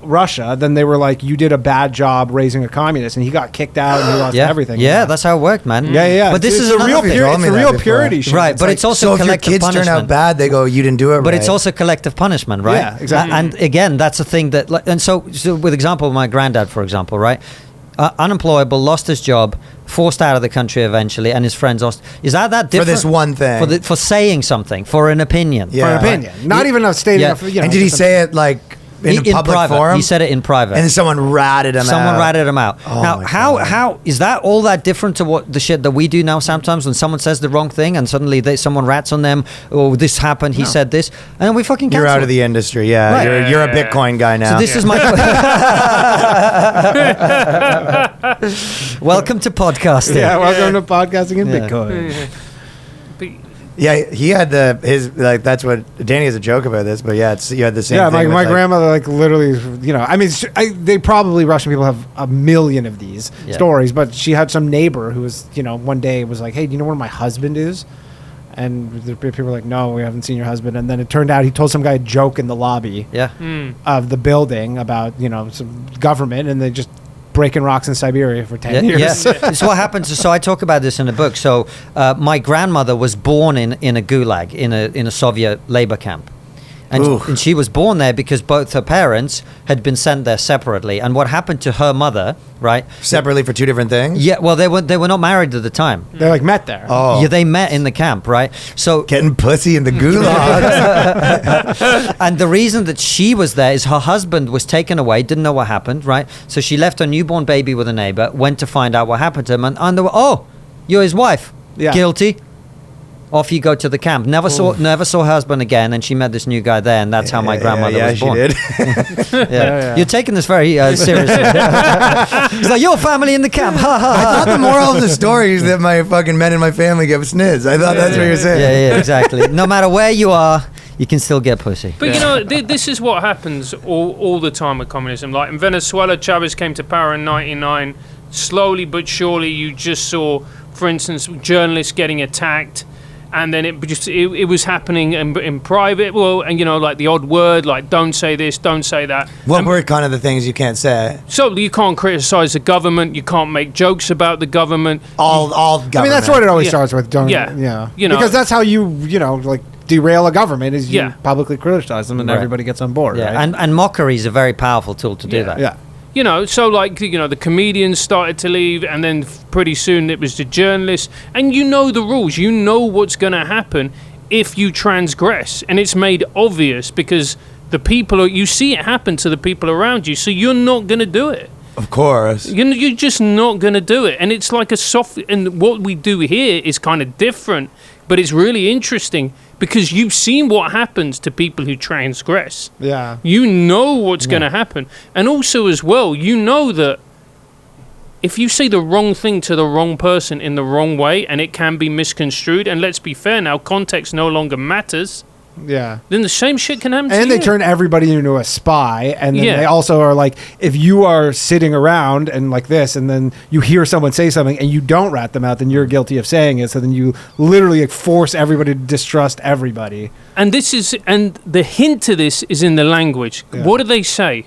Russia, then they were like, you did a bad job raising a communist, and he got kicked out and he lost Yeah. everything. Yeah, that's how it worked, man. yeah. But this it's is a another real thing. purity. Told It's me a that real before. purity shit. Right, but like- it's also So if your collective kids turn punishment. out bad, they go, "You didn't do it But right." it's also collective punishment, right? Yeah, exactly. And again, that's a thing that, and so with example, my granddad, for example, right? Unemployable, lost his job, forced out of the country eventually, and his friends lost. Is that different? this one thing. For saying something, for an opinion. Yeah. for an opinion, not even a stating. Yeah. And did he say it like in a public private? forum? He said it in private. And then someone ratted him out. Someone ratted him out. Oh now, my how God. how is that all that different to what the shit that we do now? Sometimes when someone says the wrong thing and suddenly someone rats on them, oh, this happened, he said this, and then we fucking cancel. You're out of the industry, yeah. Right. You're a Bitcoin guy now. So this is my. Welcome to podcasting. Yeah, welcome to podcasting in Yeah. Bitcoin. Yeah, he had that's what Danny has a joke about this, but yeah, you had the same. Yeah, thing my with, grandmother, like literally, I mean, they probably Russian people have a million of these Yeah. stories, but she had some neighbor who was, one day was like, "Hey, do you know where my husband is?" And the people were like, "No, we haven't seen your husband." And then it turned out he told some guy a joke in the lobby Yeah. of the building about some government, and they just breaking rocks in Siberia for 10 years. Yeah. It's what happens. So I talk about this in the book. So my grandmother was born in a gulag, in a Soviet labor camp. And she was born there because both her parents had been sent there separately. And what happened to her mother, right? Separately for two different things? Yeah, well, they were not married at the time. They like met there. Oh. Yeah, they met in the camp, right? So getting pussy in the gulag. and the reason that she was there is her husband was taken away, didn't know what happened, right? So she left her newborn baby with a neighbor, went to find out what happened to him, and they were, oh, you're his wife. Yeah. Guilty. Off you go to the camp. Never saw her husband again, and she met this new guy there, and that's how my grandmother was born. She did. You're taking this very seriously. He's like, your family in the camp. Ha ha. I thought the moral of the story is that my fucking men in my family get sniz. I thought that's what you were saying. Yeah, exactly. No matter where you are, you can still get pussy. But you know, this is what happens all the time with communism. Like in Venezuela, Chavez came to power in '99. Slowly but surely, you just saw, for instance, journalists getting attacked. And then it was happening in private. Well, and you know, like the odd word, like don't say this, don't say that. What were kind of the things you can't say? So you can't criticize the government. You can't make jokes about the government. All government. I mean, that's what it always starts with. Don't Yeah. You know, because that's how you like derail a government is you publicly criticize them and everybody gets on board. Yeah, right? and mockery is a very powerful tool to do that. Yeah. You know, so like, you know, the comedians started to leave, and then pretty soon it was the journalists. And you know the rules. You know what's going to happen if you transgress. And it's made obvious because the people, you see it happen to the people around you, so you're not going to do it. Of course. You're just not going to do it. And it's like and what we do here is kind of different, but it's really interesting because you've seen what happens to people who transgress. Yeah. You know what's going to happen. And also as well, you know that if you say the wrong thing to the wrong person in the wrong way and it can be misconstrued, and let's be fair now, context no longer matters. Yeah. Then the same shit can happen to you. And they turn everybody into a spy. And then Yeah. they also are like, if you are sitting around and like this, and then you hear someone say something and you don't rat them out, then you're guilty of saying it. So then you literally force everybody to distrust everybody. And the hint to this is in the language. Yeah. What do they say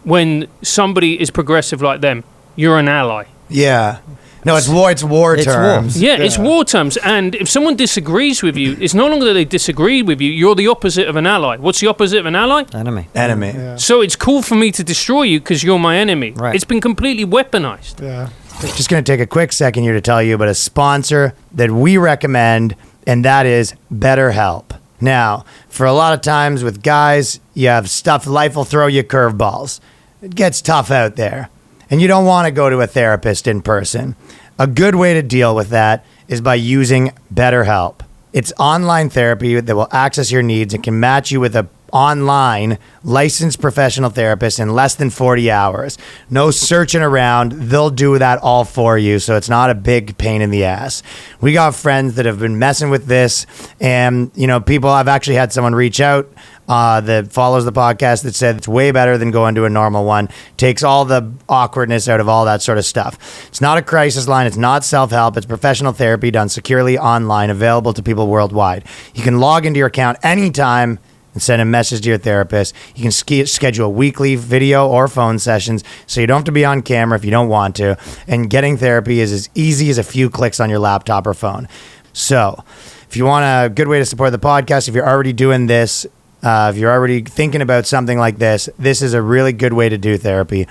when somebody is progressive like them? You're an ally. Yeah. No, it's war terms. Yeah, it's war terms. And if someone disagrees with you, it's no longer that they disagree with you. You're the opposite of an ally. What's the opposite of an ally? Enemy. Yeah. So it's cool for me to destroy you because you're my enemy. Right. It's been completely weaponized. Yeah. Just going to take a quick second here to tell you about a sponsor that we recommend, and that is BetterHelp. Now, for a lot of times with guys, you have stuff, life will throw you curveballs. It gets tough out there. And you don't want to go to a therapist in person. A good way to deal with that is by using BetterHelp. It's online therapy that will access your needs and can match you with a online licensed professional therapist in less than 40 hours. No searching around. They'll do that all for you, so it's not a big pain in the ass. We got friends that have been messing with this, and I've actually had someone reach out that follows the podcast that said it's way better than going to a normal one. Takes all the awkwardness out of all that sort of stuff. It's not a crisis line. It's not self-help. It's professional therapy done securely online, available to people worldwide. You can log into your account anytime and send a message to your therapist. You can schedule weekly video or phone sessions, so you don't have to be on camera if you don't want to. And getting therapy is as easy as a few clicks on your laptop or phone. So if you want a good way to support the podcast, if you're already doing this, if you're already thinking about something like this is a really good way to do therapy.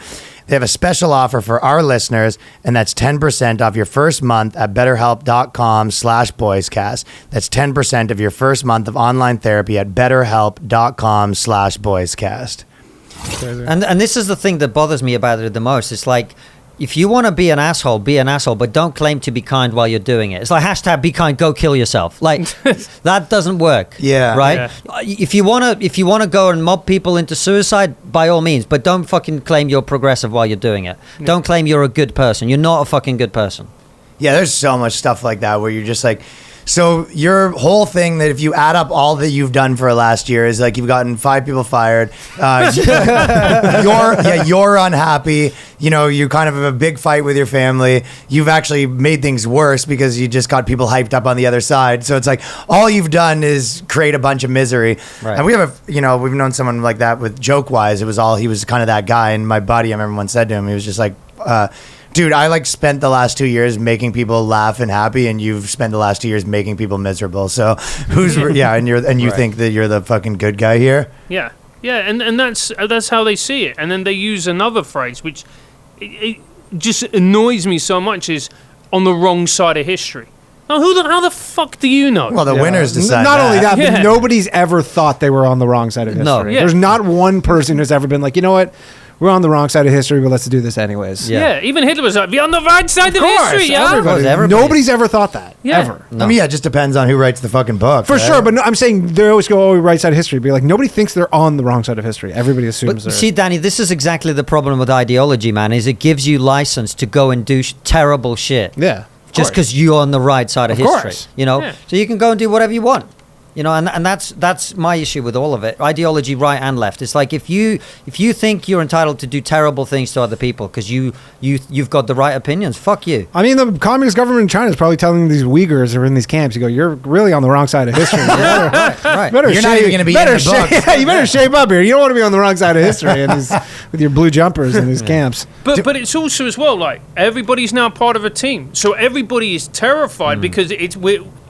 They have a special offer for our listeners, and that's 10% off your first month at betterhelp.com/boyscast. That's 10% of your first month of online therapy at betterhelp.com/boyscast. And this is the thing that bothers me about it the most. It's like, if you want to be an asshole, but don't claim to be kind while you're doing it. It's like #be kind, go kill yourself. Like that doesn't work. Yeah. Right? Yeah. If you wanna go and mob people into suicide, by all means, but don't fucking claim you're progressive while you're doing it. Yeah. Don't claim you're a good person. You're not a fucking good person. Yeah, there's so much stuff like that where you're just like, so your whole thing that if you add up all that you've done for last year is like you've gotten 5 people fired. You're unhappy. You kind of have a big fight with your family. You've actually made things worse because you just got people hyped up on the other side. So it's like all you've done is create a bunch of misery. Right. And we have we've known someone like that with Joke Wise. He was kind of that guy. And my buddy, I remember once said to him, he was just like, dude, I like spent the last 2 years making people laugh and happy, and you've spent the last 2 years making people miserable. So who's and you think that you're the fucking good guy here? Yeah, and that's how they see it. And then they use another phrase which it just annoys me so much, is on the wrong side of history. Now, how the fuck do you know? Well, the winners decide. Not only that, Yeah. but nobody's ever thought they were on the wrong side of history. No. Yeah. There's not one person who's ever been like, you know what? We're on the wrong side of history, but let's do this anyways. Yeah, even Hitler was like, be on the right side of history, yeah? Everybody. Nobody's ever thought that. Yeah. Ever. I mean, yeah, it just depends on who writes the fucking book. For right? sure, but no, I'm saying they always go, right side of history. Be like, nobody thinks they're on the wrong side of history. Everybody assumes But they're. see, Danny, this is exactly the problem with ideology, man, is it gives you license to go and do terrible shit. Yeah. Just because you're on the right side of history, course. you know, Yeah. so you can go and do whatever you want, you know, and that's my issue with all of it. Ideology, right and left. It's like if you think you're entitled to do terrible things to other people because you've got the right opinions, fuck you. I mean, the communist government in China is probably telling these Uyghurs who are in these camps, you go, you're really on the wrong side of history. Right. You're not even gonna be in the book. Yeah, you better shape up here. You don't want to be on the wrong side of history with your blue jumpers in these camps. But it's also as well, like, everybody's now part of a team. So everybody is terrified because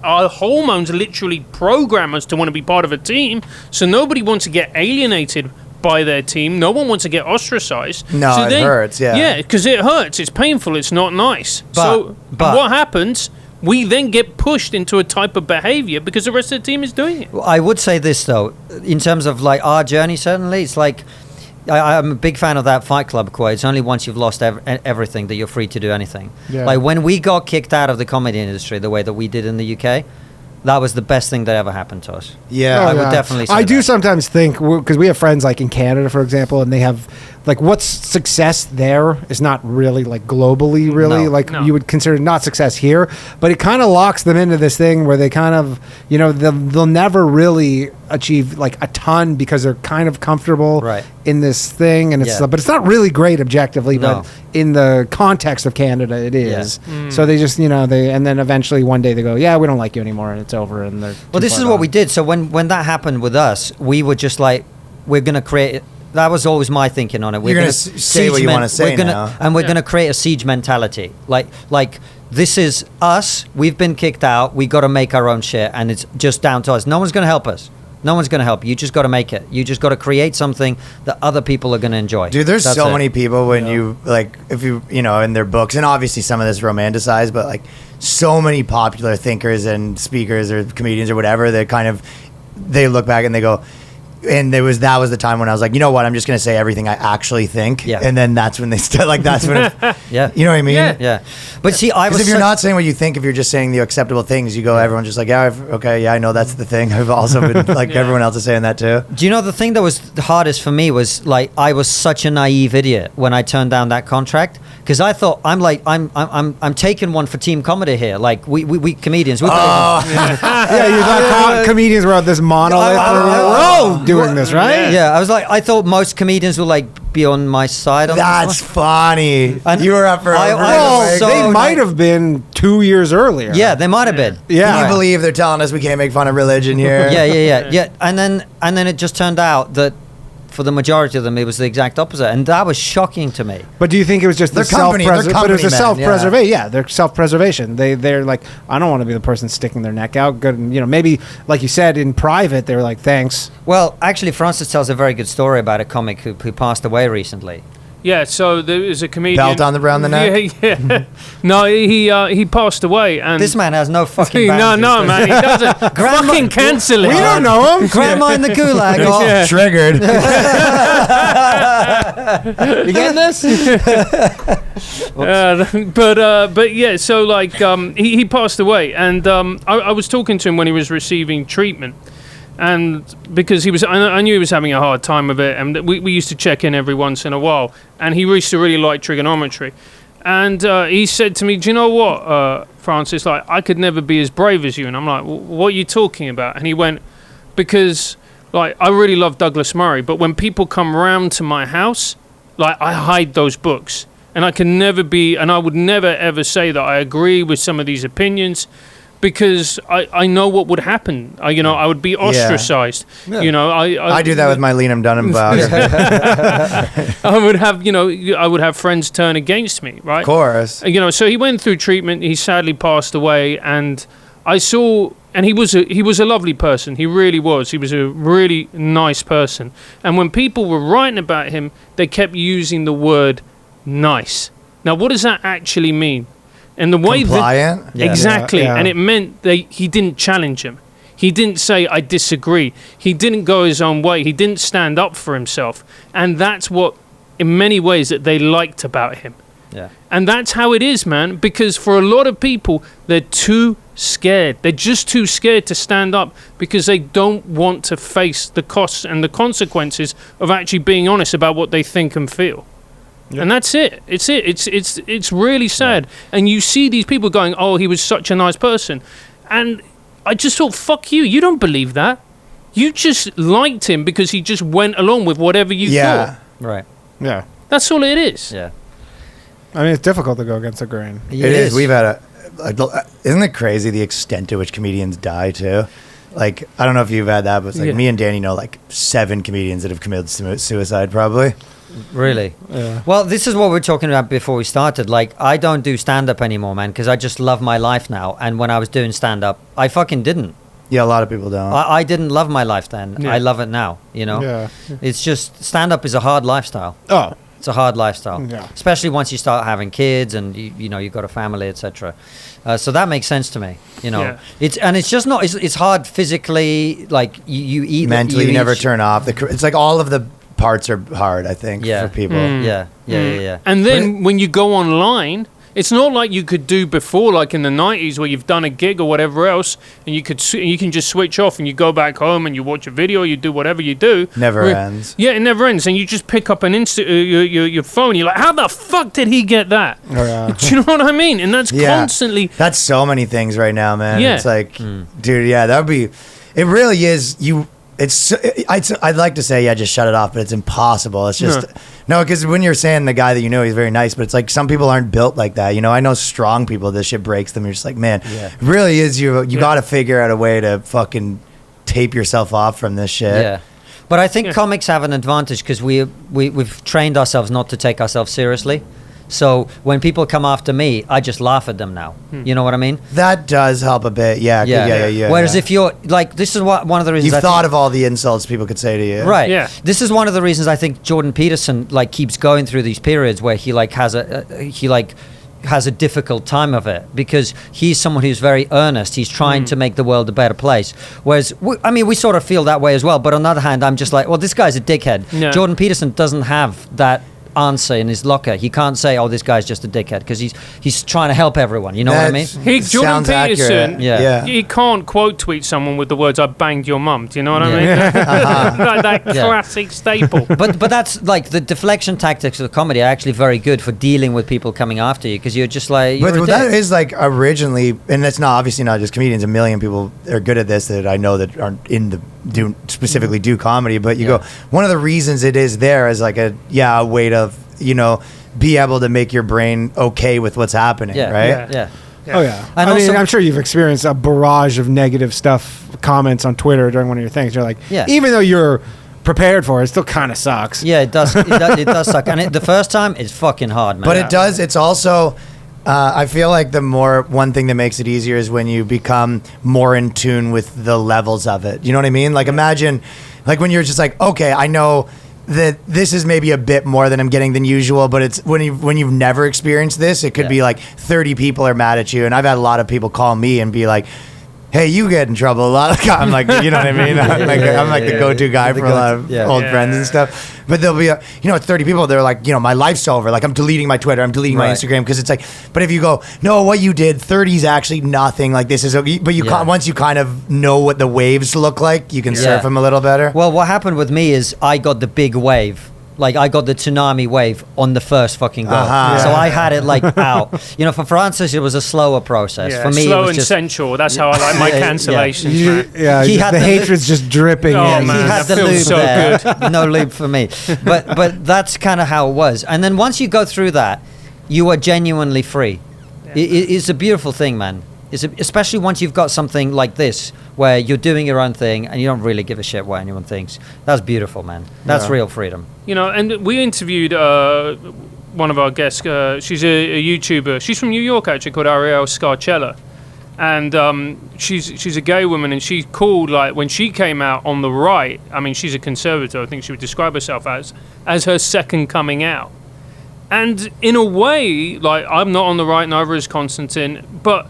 our hormones literally program us to want to be part of a team. So nobody wants to get alienated by their team. No one wants to get ostracized. No, so it hurts, yeah. Yeah, because it hurts. It's painful. It's not nice. But what happens? We then get pushed into a type of behavior because the rest of the team is doing it. I would say this though, in terms of like our journey, certainly it's like I'm a big fan of that Fight Club quote. It's only once you've lost everything that you're free to do anything. Yeah. Like when we got kicked out of the comedy industry the way that we did in the UK, that was the best thing that ever happened to us. Yeah. I would definitely say I do that. sometimes think, because we have friends like in Canada, for example, and they have, like, what's success there is not really, like, globally, really. No. Like, No. you would consider not success here. But it kind of locks them into this thing where they kind of, you know, they'll never really achieve, like, a ton because they're kind of comfortable Right. in this thing. And it's, Yeah. but it's not really great objectively, No. but in the context of Canada, it is. So they just, you know, and then eventually one day they go, yeah, we don't like you anymore, and it's over. And they're Well, this is what we did. So when that happened with us, we were just like, we're going to create. That was always my thinking on it. We're You're gonna gonna say what siege you wanna say now. and we're Yeah. going to create a siege mentality. Like this is us. We've been kicked out. We got to make our own shit, and it's just down to us. No one's going to help us. No one's going to help you. You just got to make it. You just got to create something that other people are going to enjoy. Dude, there's That's so it. many people when you, like, if you know, in their books, and obviously some of this romanticized, but like so many popular thinkers and speakers or comedians or whatever that kind of, they look back and they go, and that was the time when I was like, you know what, I'm just going to say everything I actually think. Yeah. And then that's when they start, like, that's when it, Yeah. you know what I mean? Yeah. Yeah. But see, I Because was if you're so- not saying what you think, if you're just saying the acceptable things, you go, everyone's just like, yeah, okay, yeah, I know that's the thing. I've also been, like, everyone else is saying that too. Do you know the thing that was the hardest for me was like I was such a naive idiot when I turned down that contract because I thought I'm taking one for team comedy here. Like we comedians. We Yeah, you thought comedians were this monolith. We're all doing this, right? yeah, I was like I thought most comedians would like be on my side. On That's this funny. And You were up for I- a I Well, was so they might naive. have been 2 years earlier. Yeah, they might have been. Yeah. Can you believe they're telling us we can't make fun of religion here? Yeah. And then it just turned out that for the majority of them, it was the exact opposite, and that was shocking to me. But do you think it was just They're the company men, But it was a yeah. self-preservation. Yeah, they're self-preservation. They're like, I don't want to be the person sticking their neck out. Good, you know, maybe like you said in private, they were like, thanks. Well, actually, Francis tells a very good story about a comic who passed away recently. Yeah, so there was a comedian. Belt around the neck? Yeah. No, he passed away, and This man has no fucking no, boundaries. man, he doesn't. Fucking cancel it. We don't know him. Grandma in the gulag. Oh, Yeah. Triggered. You getting this? But yeah, so like he passed away, and I was talking to him when he was receiving treatment, and because I knew he was having a hard time of it, and we used to check in every once in a while, and he used to really like trigonometry, and he said to me, "Do you know what, Francis? Like, I could never be as brave as you." And I'm like, "What are you talking about?" And he went, "Because like I really love Douglas Murray, but when people come round to my house, like I hide those books." And I can never be, and I would never ever say that I agree with some of these opinions, because I know what would happen. I would be ostracized. Yeah. I do that with my Liam Dunham biography. I would have friends turn against me, right? Of course. So he went through treatment. He sadly passed away, and I saw, and he was a lovely person. He really was. He was a really nice person. And when people were writing about him, they kept using the word nice. Now, what does that actually mean? And the way compliant? Exactly. Yeah. And it meant that he didn't challenge him. He didn't say, I disagree. He didn't go his own way. He didn't stand up for himself. And that's what, in many ways, that they liked about him. Yeah. And that's how it is, man. Because for a lot of people, they're too scared. They're just too scared to stand up because they don't want to face the costs and the consequences of actually being honest about what they think and feel. Yep. And that's it. It's really sad. And you see these people going, oh, he was such a nice person. And I just thought, fuck you. You don't believe that. You just liked him because he just went along with whatever you thought. Right. Yeah. That's all it is. Yeah. I mean, it's difficult to go against the grain. It is. We've had isn't it crazy the extent to which comedians die too? Like, I don't know if you've had that, but it's like me and Danny know like 7 comedians that have committed suicide probably. Really? Yeah. Well, this is what we were talking about before we started. Like, I don't do stand-up anymore, man, because I just love my life now. And when I was doing stand-up, I fucking didn't. Yeah, a lot of people don't. I didn't love my life then. Yeah. I love it now, Yeah. It's just, stand-up is a hard lifestyle. Oh. It's a hard lifestyle. Yeah. Especially once you start having kids and, you've got a family, etc. So that makes sense to me, Yeah. It's just not, it's hard physically, like, you eat. Mentally, you never turn off. It's like all of the parts are hard, I think, for people. Yeah. And then when you go online, it's not like you could do before, like in the 90s, where you've done a gig or whatever else, and you can just switch off and you go back home and you watch a video, you do whatever you do. Never ends. Yeah, it never ends. And you just pick up your phone. You're like, how the fuck did he get that? Oh, yeah. Do you know what I mean? And that's constantly. That's so many things right now, man. Yeah. It's like, dude, that would be. It really is. I'd like to say, just shut it off, but it's impossible. It's just no, because when you're saying the guy that he's very nice, but it's like some people aren't built like that. I know strong people. This shit breaks them. You're just like, man, it really is. You got to figure out a way to fucking tape yourself off from this shit. Yeah. But I think comics have an advantage because we've trained ourselves not to take ourselves seriously. So when people come after me, I just laugh at them now. You know what I mean? That does help a bit. Yeah. Whereas if you're like, this is one of the reasons you've thought of all the insults people could say to you. Right. Yeah. This is one of the reasons I think Jordan Peterson keeps going through these periods where he has a difficult time of it because he's someone who's very earnest. He's trying to make the world a better place. Whereas, we sort of feel that way as well. But on the other hand, I'm just like, well, this guy's a dickhead. No. Jordan Peterson doesn't have that answer in his locker. He can't say, oh, this guy's just a dickhead because he's trying to help everyone. You know what I mean? Jordan Peterson, accurate. he can't quote tweet someone with the words, I banged your mum. Do you know what I mean? Like that classic staple. But that's like the deflection tactics of comedy are actually very good for dealing with people coming after you because you're just like, but that is like originally, and it's not obviously not just comedians. A million people are good at this that I know that aren't specifically do comedy. But you go, one of the reasons it is there is like a way to be able to make your brain okay with what's happening, right? Yeah. Oh yeah. And I mean, also- I'm sure you've experienced a barrage of negative comments on Twitter during one of your things. You're like, even though you're prepared for it, it still kind of sucks. Yeah, it does. It does suck. And the first time is fucking hard, man. But it does. It's also. I feel like one thing that makes it easier is when you become more in tune with the levels of it. You know what I mean? Like imagine, like when you're just like, okay, I know that this is maybe a bit more than I'm getting than usual, but it's when you've never experienced this, it could be like 30 people are mad at you, and I've had a lot of people call me and be like, hey, you get in trouble a lot. I'm like, you know what I mean? I'm like the go-to guy for a lot of old friends and stuff. But there'll be, 30 people. They're like, my life's over. Like, I'm deleting my Twitter. I'm deleting my Instagram because it's like. But if you go, no, what you did, 30 is actually nothing. Like this is. But you can't, once you kind of know what the waves look like, you can surf them a little better. Well, what happened with me is I got the big wave. Like, I got the tsunami wave on the first fucking go. So I had it, out. For Francis, it was a slower process. For me, slow it was and just... sensual. That's how I like my cancellations, man. Yeah, He had the the hatred's just dripping Oh, in. man. He had that the feels lube so there. good. No lube for me. But that's kind of how it was. And then once you go through that, you are genuinely free. It's a beautiful thing, man. Especially once you've got something like this, where you're doing your own thing and you don't really give a shit what anyone thinks. That's beautiful, man. That's real freedom. You know, and we interviewed one of our guests. She's a YouTuber. She's from New York, actually, called Ariel Scarcella. And she's a gay woman, and she called, like, when she came out on the right, I mean, she's a conservative, I think she would describe herself as her second coming out. And in a way, like, I'm not on the right, neither is Konstantin, but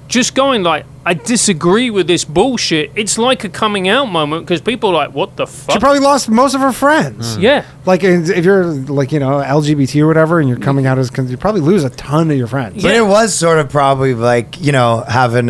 just going, like, I disagree with this bullshit, it's like a coming out moment, because people are like, what the fuck? She probably lost most of her friends. Yeah. Like, if you're, like, you know, LGBT or whatever, and you're coming out as, you probably lose a ton of your friends. But it was sort of probably like, you know, having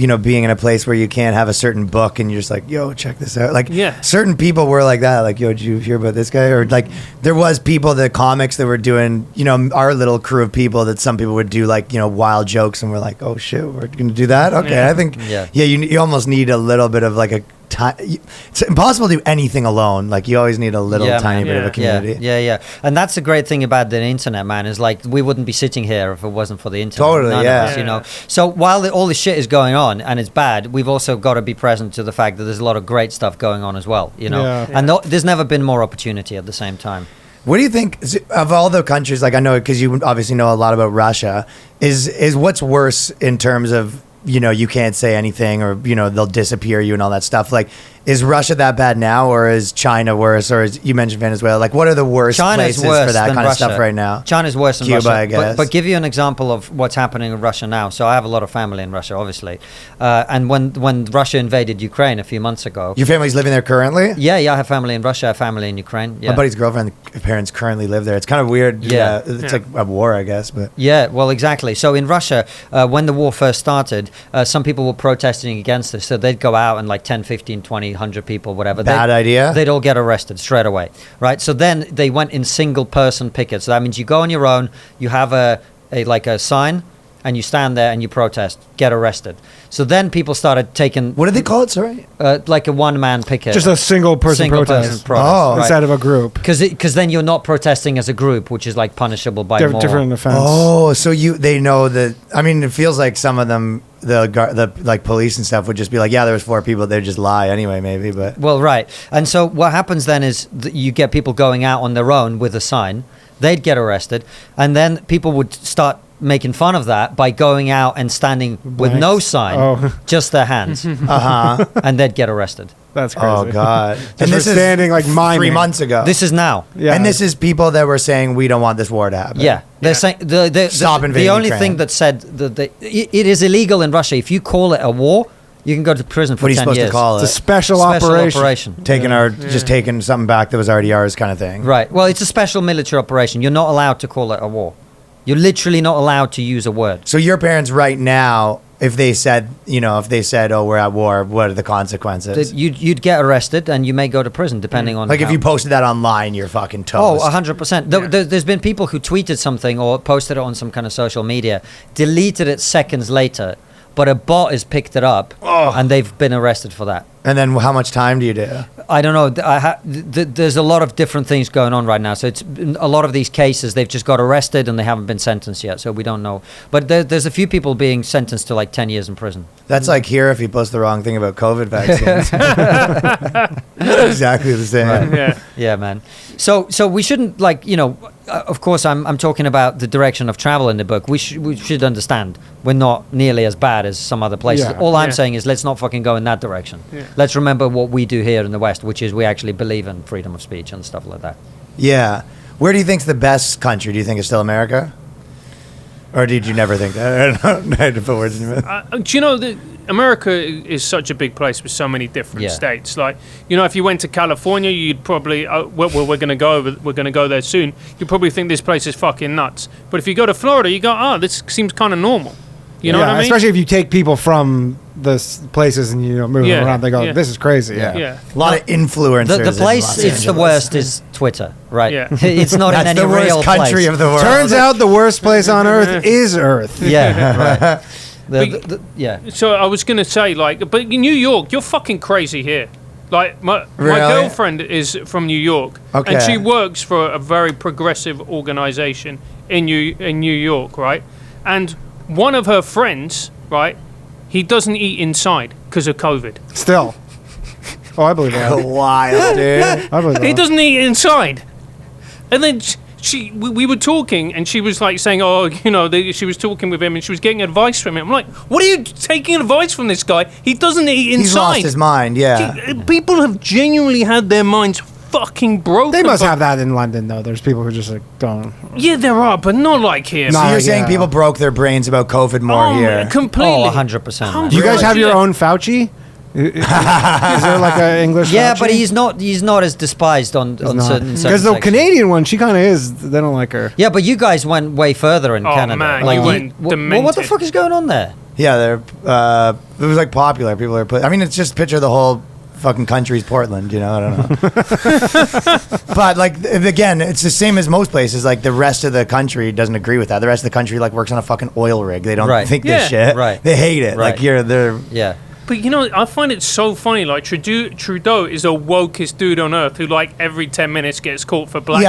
you know, being in a place where you can't have a certain book and you're just like, yo, check this out. Like, certain people were like that. Like, yo, did you hear about this guy? Or like, there was people, the comics that were doing, you know, our little crew of people that some people would do, like, you know, wild jokes, and we're like, oh shit, we're going to do that? Okay, I think, you almost need a little bit of like a it's impossible to do anything alone. Like, you always need a little tiny bit of a community. Yeah. And that's the great thing about the internet, man, is like, we wouldn't be sitting here if it wasn't for the internet. Totally, None of us, you know. So while all this shit is going on and it's bad, we've also got to be present to the fact that there's a lot of great stuff going on as well, you know. And there's never been more opportunity at the same time. What do you think of all the countries? Like, I know, because you obviously know a lot about Russia. Is what's worse in terms of, you know, you can't say anything, or, you know, they'll disappear you and all that stuff? Like, is Russia that bad now, or is China worse, or is, you mentioned Venezuela? Like, what are the worst places for that kind of stuff right now? China's worse than Cuba, Russia. I guess. But give you an example of what's happening in Russia now. So I have a lot of family in Russia, obviously. And when Russia invaded Ukraine a few months ago. Your family's living there currently? Yeah, I have family in Russia, I have family in Ukraine. Yeah. My buddy's girlfriend, parents currently live there. It's kind of weird. It's like a war, I guess. But yeah, well, exactly. So in Russia, when the war first started, some people were protesting against this. So they'd go out and like 10, 15, 20, 100 people, whatever. Bad idea. They'd all get arrested straight away, right? So then they went in single-person pickets. So that means you go on your own, you have a sign, and you stand there and you protest, get arrested. So then people started taking... What did they call it, sorry? Like a one-man picket. Just a single-person protest. Right? Instead of a group. Because then you're not protesting as a group, which is like punishable by more. Different offense. Oh, so they know that... I mean, it feels like some of them, the like police and stuff would just be like, yeah, there was 4 people. They'd just lie anyway, maybe, but... Well, right. And so what happens then is that you get people going out on their own with a sign. They'd get arrested. And then people would start making fun of that by going out and standing with no sign, just their hands, and they'd get arrested. That's crazy. Oh God! And this is standing like miming. 3 months ago. This is now, and this is people that were saying we don't want this war to happen. Yeah, they're saying stop invading the only Ukraine. thing that said that it is illegal in Russia. If you call it a war, you can go to prison for what are you 10 supposed years. to call it? It's a special operation. Just taking something back that was already ours, kind of thing. Right. Well, it's a special military operation. You're not allowed to call it a war. You're literally not allowed to use a word. So your parents right now, if they said, oh, we're at war, what are the consequences? You'd get arrested and you may go to prison, depending on. Like, if you posted that online, you're fucking toast. Oh, 100%. There's been people who tweeted something or posted it on some kind of social media, deleted it seconds later, but a bot has picked it up, and they've been arrested for that. And then how much time do you do? I don't know. There's a lot of different things going on right now. So it's a lot of these cases, they've just got arrested and they haven't been sentenced yet. So we don't know. But there's a few people being sentenced to like 10 years in prison. That's like here if you post the wrong thing about COVID vaccines. Exactly the same. Right. Yeah, man. So we shouldn't of course I'm talking about the direction of travel in the book. We should understand we're not nearly as bad as some other places. Yeah. All I'm saying is let's not fucking go in that direction. Yeah. Let's remember what we do here in the West, which is we actually believe in freedom of speech and stuff like that. Yeah. Where do you think's the best country? Do you think it's still America? Or did you never think that? I had to put words in your mouth. Do you know that America is such a big place with so many different states? Like, if you went to California, you'd probably we're going to go there soon. You'd probably think this place is fucking nuts. But if you go to Florida, you go, this seems kind of normal. You know what I mean? Especially if you take people from the places and move them around, they go, "This is crazy." Yeah. A lot of influencers. The place it's the worst is Twitter, right? Yeah. It's not in any the worst real country place. of the world. Turns out the worst place on earth is Earth. Yeah, right. So I was going to say, but in New York, you're fucking crazy here. Like, my girlfriend is from New York, and she works for a very progressive organization in New York, right? And one of her friends, right, he doesn't eat inside because of COVID. Still. Oh, I believe that. Wild, dude. I believe He that. doesn't eat inside. And then we were talking, and she was like saying, "Oh, you know," she was talking with him, and she was getting advice from him. I'm like, "What are you taking advice from this guy? He doesn't eat inside." He's lost his mind. Yeah. People have genuinely had their minds fucking broken. They must have that in London, though. There's people who just like don't. Yeah, there are, but not like here. No. So you're yeah. saying people broke their brains about COVID more here? Completely. Oh, 100%. man. Do you guys have your Yeah. own Fauci? Is there like an English? Yeah, Fauci? but he's not as despised on certain Because the sections. Canadian one, she kind of is. They don't like her. Yeah, but you guys went way further in Oh, Canada. man, like you went what the demented. fuck is going on there? Yeah, they're. It was like popular. People are. I mean, it's just picture the whole fucking country's Portland. You know, I don't know. But like again, it's the same as most places. Like the rest of the country doesn't agree with that. The rest of the country like works on a fucking oil rig. They don't Right. think Yeah. this shit. Right. They hate it. Right. Like they're. Yeah. But you know, I find it so funny. Like Trudeau is a wokest dude on earth who, like, every 10 minutes gets caught for blackface.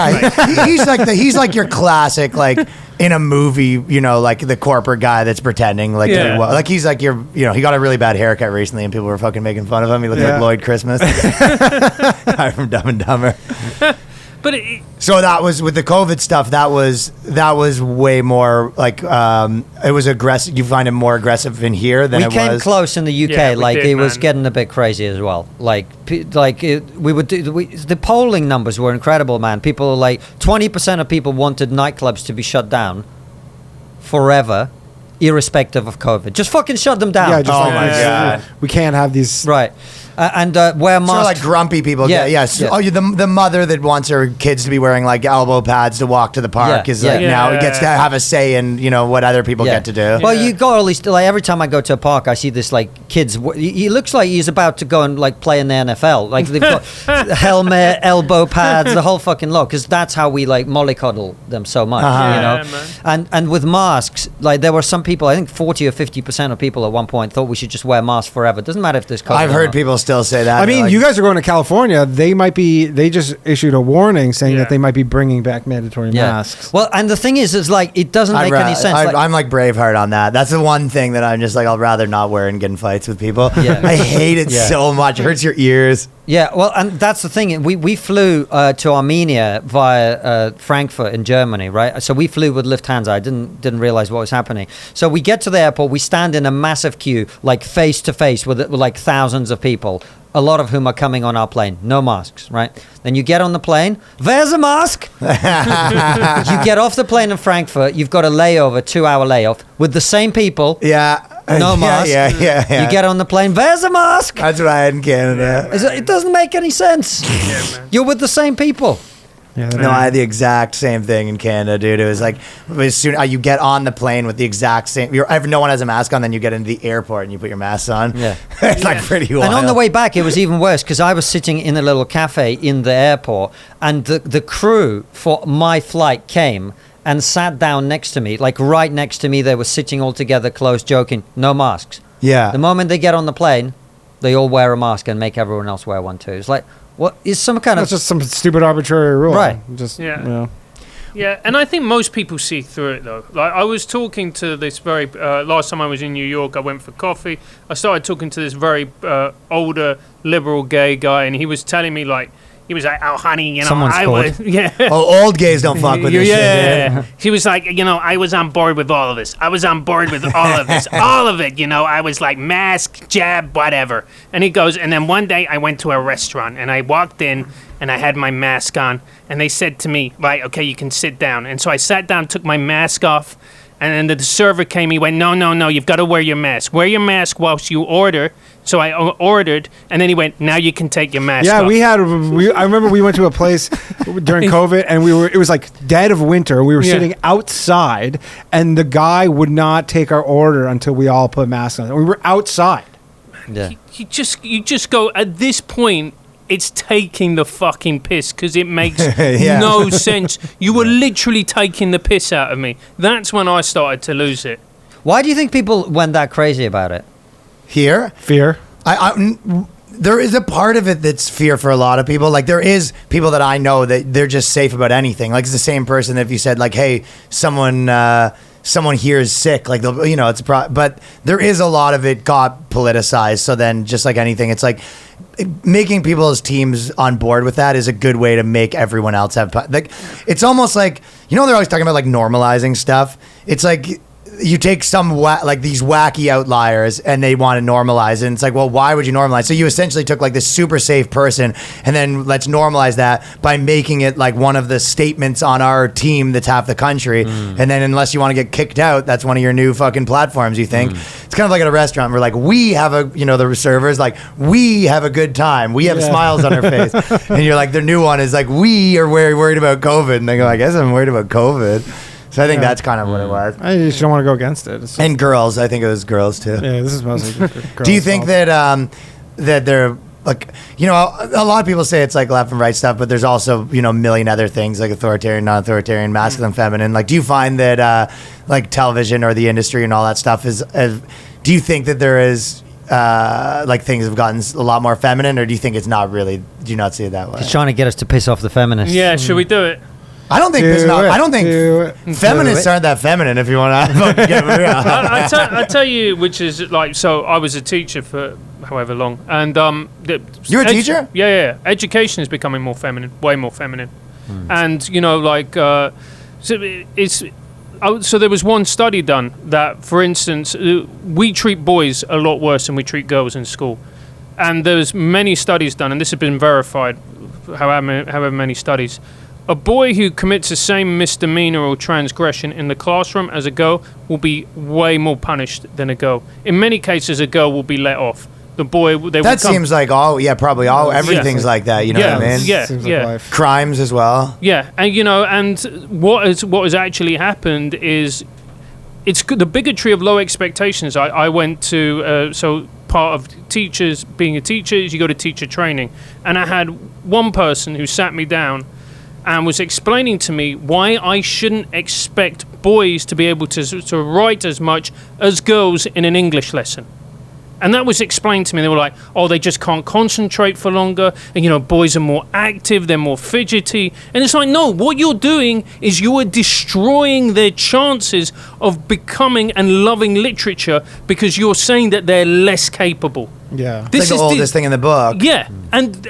Yeah, he's like your classic like in a movie, you know, like the corporate guy that's pretending like to Yeah. be like he's like your, you know, he got a really bad haircut recently and people were fucking making fun of him. He looked Yeah. like Lloyd Christmas, guy from Dumb and Dumber. But So that was with the COVID stuff. That was way more like it was aggressive. You find it more aggressive in here than We it came was. close in the UK. Yeah, we like did, it was man. getting a bit crazy as well. We would do the polling numbers were incredible, man. People are like 20% of people wanted nightclubs to be shut down forever, irrespective of COVID. Just fucking shut them down. Yeah, just Oh like my this, God. we can't have these. Right. And wear masks. Sort of like grumpy people. Yeah, Yes. yeah. Oh, the mother that wants her kids to be wearing like elbow pads to walk to the park Yeah, is yeah. like now Yeah. gets to have a say in, you know, what other people get to do. Well, Yeah. you got all these. Like every time I go to a park, I see this like kids. He looks like he's about to go and like play in the NFL. Like they've got helmet, elbow pads, the whole fucking lot. Because that's how we like mollycoddle them so much, you know. Yeah, man. And with masks, like there were some people. I think 40 or 50% of people at one point thought we should just wear masks forever. Doesn't matter if there's COVID. I've or heard not. people still say that. I mean, Like, you guys are going to California. They just issued a warning saying Yeah. that they might be bringing back mandatory Yeah. masks. Well, and the thing is like it doesn't make any sense. Like, I'm like Braveheart on that. That's the one thing that I'm just like, I'll rather not wear and get in fights with people. Yeah. I hate it Yeah. so much. It hurts your ears. yeah, well, and that's the thing. We flew to Armenia via Frankfurt in Germany, right? So we flew with Lufthansa. I didn't realize what was happening. So we get to the airport. We stand in a massive queue, like face to face with like thousands of people. A lot of whom are coming on our plane. No masks, right? Then you get on the plane. Where's a mask? You get off the plane in Frankfurt. You've got a layover, 2-hour layoff with the same people. Yeah. No mask. Yeah. You get on the plane. Where's a mask? That's what I had in Canada. It doesn't make any sense. You're with the same people. Yeah, No, I had the exact same thing in Canada, dude. It was like as soon you get on the plane with the exact same. No one has a mask on. Then you get into the airport and you put your mask on. Yeah. It's like pretty wild. And on the way back, it was even worse because I was sitting in a little cafe in the airport, and the crew for my flight came and sat down next to me, like right next to me. They were sitting all together, close, joking, no masks. Yeah. The moment they get on the plane, they all wear a mask and make everyone else wear one too. It's like, what is some kind That's of just some stupid arbitrary rule. Right. Just Yeah. You know. Yeah, and I think most people see through it though. Like I was talking to this very last time I was in New York, I went for coffee. I started talking to this very older liberal gay guy, and he was telling me like. He was like, "Oh, honey, you know, Someone's I called. was, yeah." Oh, old gays don't fuck with this shit. Yeah, he was like, you know, I was on board with all of this. I was on board with all of this, all of it. You know, I was like, mask, jab, whatever. And he goes, and then one day I went to a restaurant and I walked in and I had my mask on, and they said to me, right, okay, you can sit down. And so I sat down, took my mask off, and then the server came. He went, no, you've got to wear your mask. Wear your mask whilst you order. So I ordered, and then he went, now you can take your mask Yeah, off. I remember we went to a place during COVID, and it was like dead of winter. We were Yeah. sitting outside, and the guy would not take our order until we all put masks on. We were outside. yeah. You just go, at this point, it's taking the fucking piss because it makes Yeah. no sense. You were literally taking the piss out of me. That's when I started to lose it. Why do you think people went that crazy about it? Here, Fear. there is a part of it that's fear for a lot of people. Like there is people that I know that they're just safe about anything. Like it's the same person that if you said like, hey, someone someone here is sick, like they'll, it's but there is a lot of it got politicized. So then, just like anything, it's like making people's teams on board with that is a good way to make everyone else have like. It's almost like they're always talking about like normalizing stuff. It's like you take some like these wacky outliers and they want to normalize it. And it's like, well, why would you normalize? So you essentially took like this super safe person and then let's normalize that by making it like one of the statements on our team that's half the country. And then unless you want to get kicked out, that's one of your new fucking platforms, you think. It's kind of like at a restaurant where like we have the servers, like we have a good time. We have smiles on our face. And you're like, their new one is like, we are very worried about COVID. And they go, I guess I'm worried about COVID. So I think that's kind of what it was. I just don't want to go against it. And girls, I think it was girls too. Yeah, this is mostly girls. Do you think that they're like, a lot of people say it's like left and right stuff, but there's also, a million other things like authoritarian, non-authoritarian, masculine, feminine. Like, do you find that like television or the industry and all that stuff do you think that there is like things have gotten a lot more feminine, or do you think it's not really, do you not see it that way? He's trying to get us to piss off the feminists. Yeah, should we do it? I don't think feminists aren't that feminine. If you want to, I tell you, which is like, so I was a teacher for however long, and you're a teacher. Yeah. Education is becoming more feminine, way more feminine, and so there was one study done that, for instance, we treat boys a lot worse than we treat girls in school, and there's many studies done, and this has been verified, however many studies. A boy who commits the same misdemeanor or transgression in the classroom as a girl will be way more punished than a girl. In many cases, a girl will be let off. The boy, that seems like everything's like that. You know what I mean? Yeah. Crimes as well. Yeah, and what has actually happened is it's the bigotry of low expectations. I went to so part of teachers being a teacher is you go to teacher training, and I had one person who sat me down and was explaining to me why I shouldn't expect boys to be able to write as much as girls in an English lesson. And that was explained to me. They were like, oh, they just can't concentrate for longer. And, boys are more active. They're more fidgety. And it's like, no, what you're doing is you are destroying their chances of becoming and loving literature because you're saying that they're less capable. Yeah, this is the oldest thing in the book. Yeah, and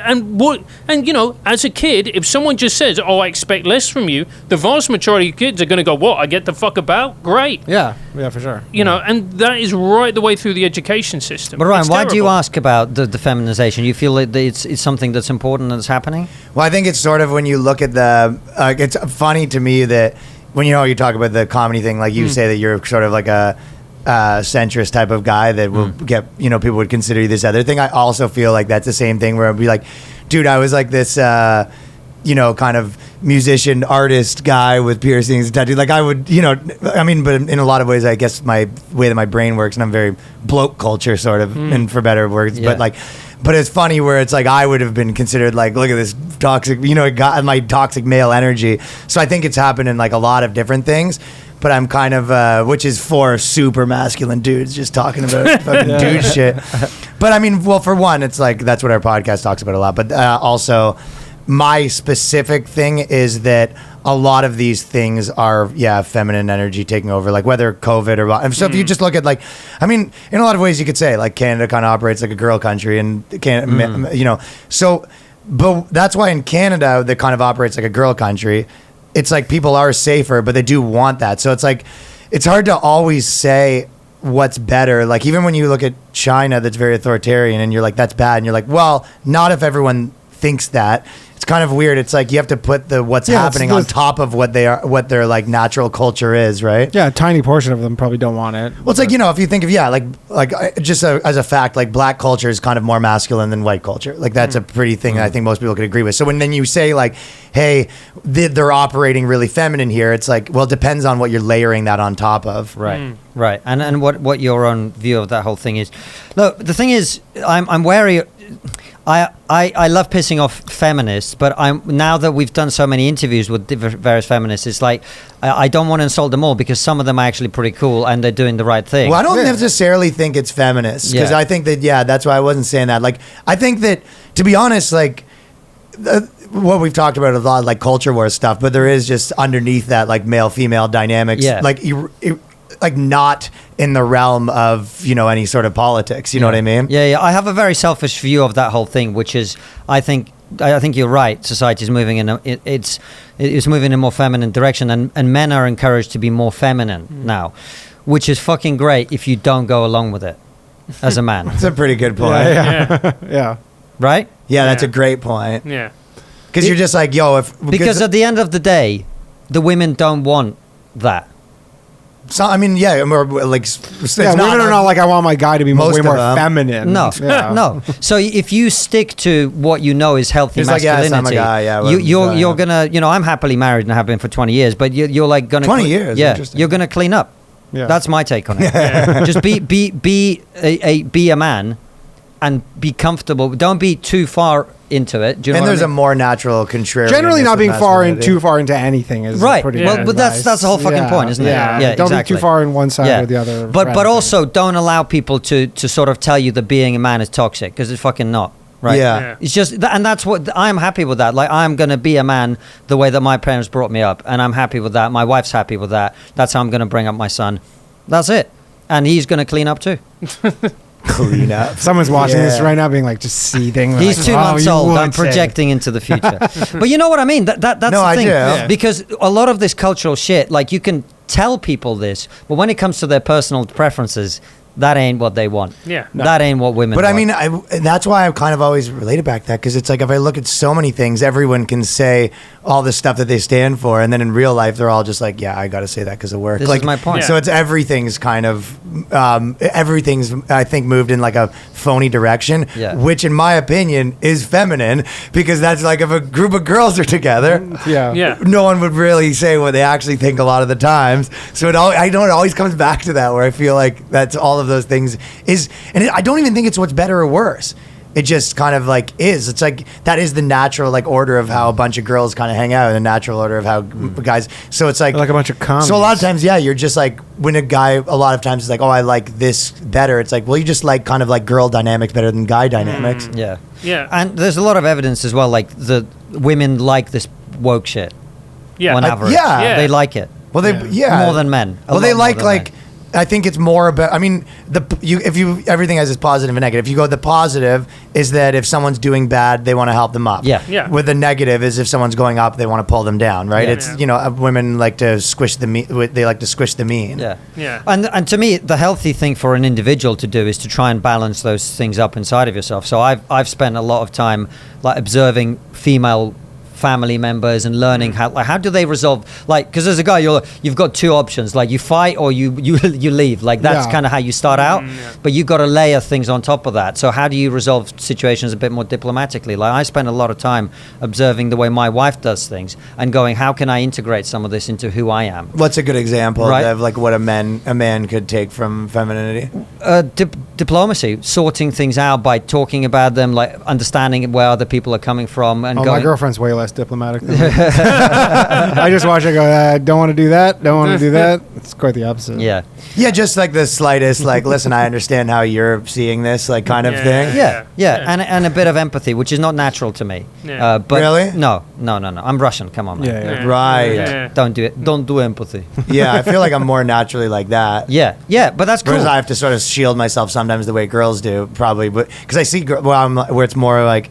as a kid, if someone just says, "Oh, I expect less from you," the vast majority of kids are going to go, "What? I get the fuck about? Great." Yeah, for sure. And that is right the way through the education system. But Ryan, why do you ask about the feminization? You feel that it's something that's important that's happening? Well, I think it's sort of when you look at it's funny to me that when you talk about the comedy thing, like you say that you're sort of like a centrist type of guy that will get, people would consider you this other thing. I also feel like that's the same thing where I'd be like, dude, I was like this, kind of musician, artist guy with piercings and tattoos. Like I would, but in a lot of ways, I guess my way that my brain works, and I'm very bloke culture sort of, and for better words, but it's funny where it's like I would have been considered like, look at this toxic, got my toxic male energy. So I think it's happened in like a lot of different things. But I'm kind of, which is for super masculine dudes just talking about fucking dude shit. But for one, it's like that's what our podcast talks about a lot. But also, my specific thing is that a lot of these things are, feminine energy taking over, like whether COVID or what. So if you just look at in a lot of ways you could say like Canada kind of operates like a girl country, and Canada, but that's why in Canada that kind of operates like a girl country. It's like people are safer, but they do want that. So it's like, it's hard to always say what's better. Like even when you look at China, that's very authoritarian, and you're like, that's bad. And you're like, well, not if everyone thinks that. It's kind of weird. It's like you have to put what's happening on top of what their like natural culture is, right? Yeah, a tiny portion of them probably don't want it. Well, it's like, if you think of just as a fact, like black culture is kind of more masculine than white culture. Like that's a pretty thing that I think most people could agree with. So when then you say like, hey, they're operating really feminine here, it's like, well, it depends on what you're layering that on top of. Right. Right. And what your own view of that whole thing is. Look, the thing is, I'm wary. I love pissing off feminists, but now that we've done so many interviews with various feminists, it's like I don't want to insult them all because some of them are actually pretty cool and they're doing the right thing. Well, I don't necessarily think it's feminist because I think that that's why I wasn't saying that. Like I think that, to be honest, like what we've talked about a lot, like culture war stuff, but there is just underneath that like male female dynamics. Yeah. Like like not in the realm of, you know, any sort of politics. You know what I mean? Yeah. I have a very selfish view of that whole thing, which is, I think you're right. Society's moving it's moving in a more feminine direction, and men are encouraged to be more feminine now, which is fucking great if you don't go along with it as a man. That's a pretty good point. Yeah. Right? Yeah, that's a great point. Yeah. Because you're just like, yo, because at the end of the day, the women don't want that. So, I mean, yeah, or like, it's women are not like, I want my guy to be Most way of more them. feminine. No, Yeah. no. So if you stick to what you know is healthy He's like, yes, masculinity, I'm a guy, yeah, well, you're gonna, you know, I'm happily married and have been for 20 years, but you're like gonna 20 years, yeah, interesting. you're gonna clean up. Yeah. That's my take on it. Just be a man and be comfortable. Don't be too far into it. Do you know And what there's I a mean? more natural contrarian. Generally, not being too far into anything is Right. pretty Well, good but that's advice. the whole fucking point, isn't it? Yeah. Yeah, Don't exactly. be too far in one side or the other. But also don't allow people to sort of tell you that being a man is toxic, because it's fucking not. Right. Yeah. It's just, and that's what I'm happy with that. Like, I'm going to be a man the way that my parents brought me up, and I'm happy with that. My wife's happy with that. That's how I'm going to bring up my son. That's it. And he's going to clean up too. Clean up. Someone's watching this Yeah. right now being like, just seething. He's like, 2 months you old. would I'm say. projecting into the future. But you know what I mean? That's No, the I thing. do. Yeah. Because a lot of this cultural shit, like, you can tell people this, but when it comes to their personal preferences, that ain't what they want. Yeah. That ain't what women But want. I mean, that's why I kind of always related back to that, because it's like if I look at so many things, everyone can say all the stuff that they stand for, and then in real life, they're all just like, yeah, I got to say that because of work. This like, is my point. So it's everything's kind of, everything's, I think, moved in like a phony direction, Yeah. which in my opinion is feminine, because that's like if a group of girls are together, Yeah. Yeah. no one would really say what they actually think a lot of the times. So I know it always comes back to that, where I feel like that's all of those things is, and I don't even think it's what's better or worse. It just kind of like is. It's like that is the natural like order of how a bunch of girls kind of hang out, and the natural order of how guys. So it's like They're like a bunch of commies. So a lot of times, yeah, you're just like when a guy. A lot of times, is like, oh, I like this better. It's like, well, you just like kind of like girl dynamics better than guy dynamics. Yeah. Yeah. And there's a lot of evidence as well, like the women like this woke shit. Yeah. On Like, average. yeah. They like it. Well, they More than men. A Well, they lot more like than like. men. I think it's more about. I mean, everything has its positive and negative. If you go, the positive is that if someone's doing bad, they want to help them up. Yeah. Yeah. With the negative is if someone's going up, they want to pull them down. Right. Yeah. It's women like to squish the mean. They like to squish the mean. Yeah. Yeah. And to me, the healthy thing for an individual to do is to try and balance those things up inside of yourself. So I've spent a lot of time like observing female family members and learning how do they resolve, like, because as a guy you've got two options, like you fight or you leave, like that's Yeah. kind of how you start out, but you've got to layer things on top of that. So how do you resolve situations a bit more diplomatically? Like I spend a lot of time observing the way my wife does things and going, how can I integrate some of this into who I am? What's a good example Right. of like what a man could take from femininity? Diplomacy, sorting things out by talking about them, like understanding where other people are coming from, and Oh, going, my girlfriend's way less diplomatic than me. I just watch it go, don't want to do that, don't want to do that. It's quite the opposite. yeah. Yeah, just like the slightest, like, listen, I understand how you're seeing this, like, kind of Yeah. thing. Yeah. And a bit of empathy, which is not natural to me. Yeah. But Really? No. I'm Russian. Come on, man. Yeah. Right. Yeah. Don't do it. Don't do empathy. Yeah, I feel like I'm more naturally like that. Yeah. But that's cool. Whereas I have to sort of shield myself sometimes the way girls do, probably, but because I see where it's more like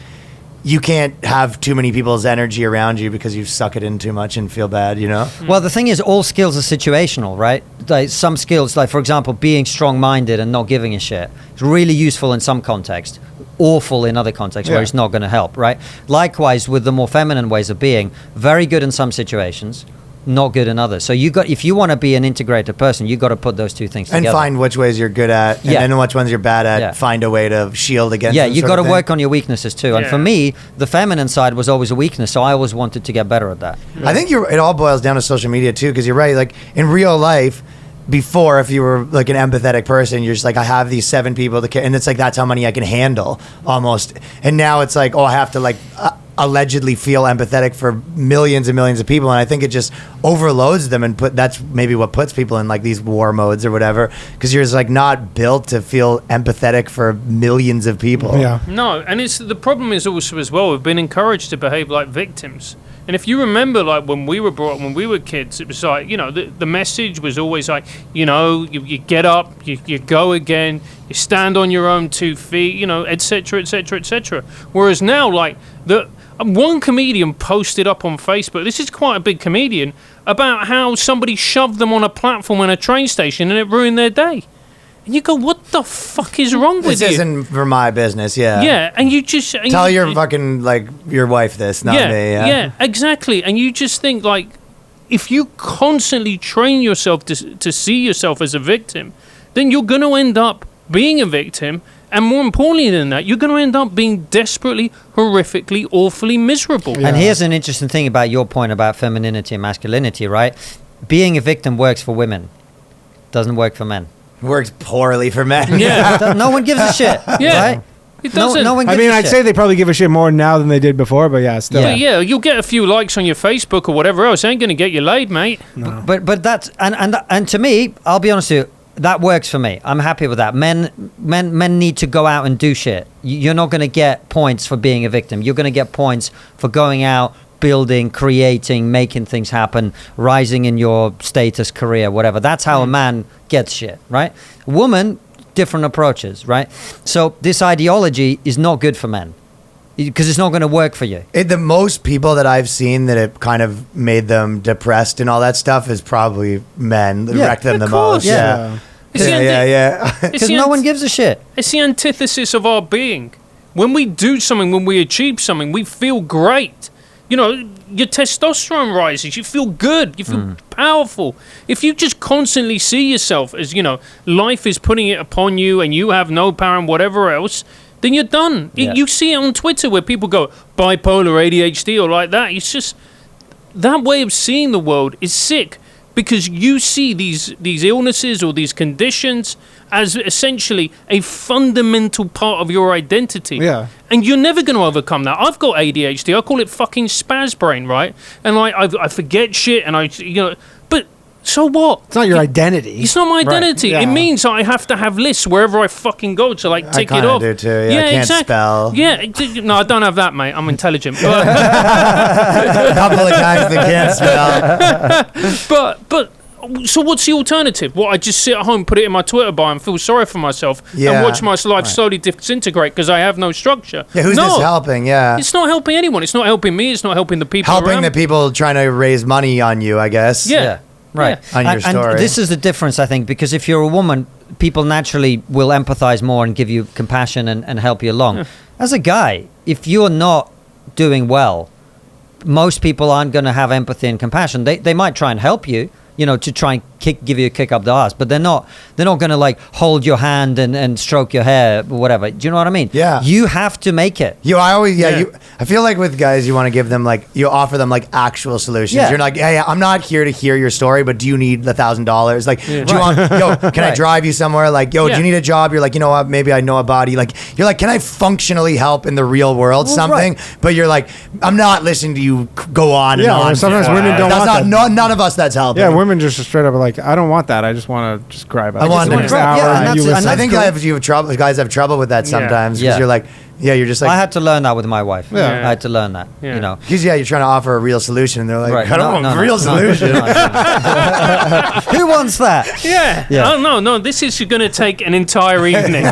you can't have too many people's energy around you because you suck it in too much and feel bad, you know? Well, the thing is, all skills are situational, right? Like some skills, like for example, being strong-minded and not giving a shit, is really useful in some context, awful in other contexts where Yeah. it's not going to help, right? Likewise, with the more feminine ways of being, very good in some situations, not good in others. So if you want to be an integrated person, you got to put those two things And together. find which ways you're good at, and Yeah. then which ones you're bad at, Yeah. find a way to shield against Yeah, them, you sort got to of thing. work on your weaknesses too. And for Yeah. me, the feminine side was always a weakness, so I always wanted to get better at that. I think it all boils down to social media too, because you're right. Like in real life, before, if you were like an empathetic person, you're just like, I have these 7 people to care, and it's like that's how many I can handle almost. And now it's like, oh, I have to like allegedly feel empathetic for millions and millions of people, and I think it just overloads them, and that's maybe what puts people in like these war modes or whatever, because you're just like not built to feel empathetic for millions of people. Yeah. No, and it's the problem is also as well, we've been encouraged to behave like victims. And if you remember, like, when we were brought up, when we were kids, it was like, you know, the message was always like, you know, you get up, you go again, you stand on your own 2 feet, you know, etc., etc., etc. Whereas now, like, one comedian posted up on Facebook, this is quite a big comedian, about how somebody shoved them on a platform in a train station and it ruined their day. And you go, what the fuck is wrong with you? This isn't for my business, yeah. Yeah, and you just... Tell your fucking, like, your wife this, not me. Yeah, exactly. And you just think, like, if you constantly train yourself to see yourself as a victim, then you're going to end up being a victim. And more importantly than that, you're going to end up being desperately, horrifically, awfully miserable. Yeah. And here's an interesting thing about your point about femininity and masculinity, right? Being a victim works for women. Doesn't work for men. Works poorly for men. Yeah. No one gives a shit, right? It doesn't. No one gives I mean, a I'd shit. say they probably give a shit more now than they did before, but yeah, still. Yeah, you'll get a few likes on your Facebook or whatever else. Ain't going to get you laid, mate. No. But that's and to me, I'll be honest with you, that works for me. I'm happy with that. Men need to go out and do shit. You're not going to get points for being a victim. You're going to get points for going out, building, creating, making things happen, rising in your status, career, whatever. That's how a man gets shit, right? Woman, different approaches, right? So this ideology is not good for men because it's not going to work for you. The most people that I've seen that it kind of made them depressed and all that stuff is probably men that wrecked them the course. most. Yeah. Yeah. Because no one gives a shit. It's the antithesis of our being. When we do something, when we achieve something, we feel great. You know, your testosterone rises. You feel good. You feel powerful. If you just constantly see yourself as, you know, life is putting it upon you and you have no power and whatever else, then you're done. Yeah. You see it on Twitter where people go bipolar, ADHD or like that. It's just that way of seeing the world is sick because you see these illnesses or these conditions as essentially a fundamental part of your identity. Yeah. And you're never going to overcome that. I've got ADHD. I call it fucking spaz brain, right? And like I forget shit and but so what? It's not your identity. It's not my identity. Yeah. It means I have to have lists wherever I fucking go to like tick I it off. do too. Yeah, I can't spell. Yeah, no, I don't have that, mate. I'm intelligent. But A couple of guys that can't spell. but so what's the alternative? What, I just sit at home, put it in my Twitter bio and feel sorry for myself and watch my life slowly disintegrate because I have no structure? Yeah, who's this helping? Yeah. It's not helping anyone. It's not helping me. It's not helping the people Helping around. the people trying to raise money on you, I guess. Yeah. Right. Yeah. On your story. And this is the difference, I think, because if you're a woman, people naturally will empathize more and give you compassion and help you along. Yeah. As a guy, if you're not doing well, most people aren't going to have empathy and compassion. They might try and help you, to try and give you a kick up the ass, but they're not going to like hold your hand and stroke your hair or whatever. Do you know what I mean? Yeah. You have to make it. I feel like with guys, you want to give them you offer them like actual solutions. Yeah. You're like, hey, I'm not here to hear your story, but do you need $1,000? Like, do you want, can I drive you somewhere? Like, do you need a job? You're like, you know what? Maybe I know a body. Like, you're like, can I functionally help in the real world something? Right. But you're like, I'm not listening to you go on and on. Sometimes women don't that's want not, none of us that's helping. Yeah, women just straight up are like, I don't want that. I just want to just cry about it. I want the to next cry. hour. Yeah, and and you that's- listen. I think guys have trouble with that sometimes because you're like, you're just like, I had to learn that with my wife. Yeah. I had to learn that. Yeah. because you're trying to offer a real solution, and they're like, Right. I don't want a real solution. Who wants that? Yeah. Oh, no. This is going to take an entire evening.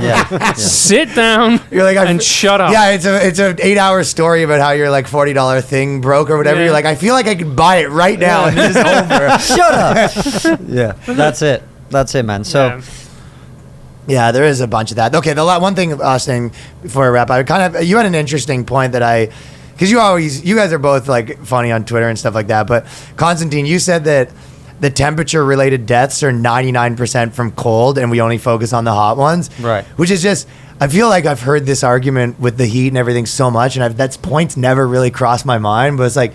Sit down You're like, and shut up. Yeah, it's an 8-hour story about how your like $40 thing broke or whatever. Yeah. You're like, I feel like I could buy it right now and it's over. Shut up. Yeah. That's it, man. So Yeah, there is a bunch of that. Okay, the one thing saying before I wrap, you had an interesting point that because you guys are both like funny on Twitter and stuff like that. But Konstantin, you said that the temperature-related deaths are 99% from cold, and we only focus on the hot ones. Right. Which is just, I feel like I've heard this argument with the heat and everything so much, and that point's never really crossed my mind. But it's like,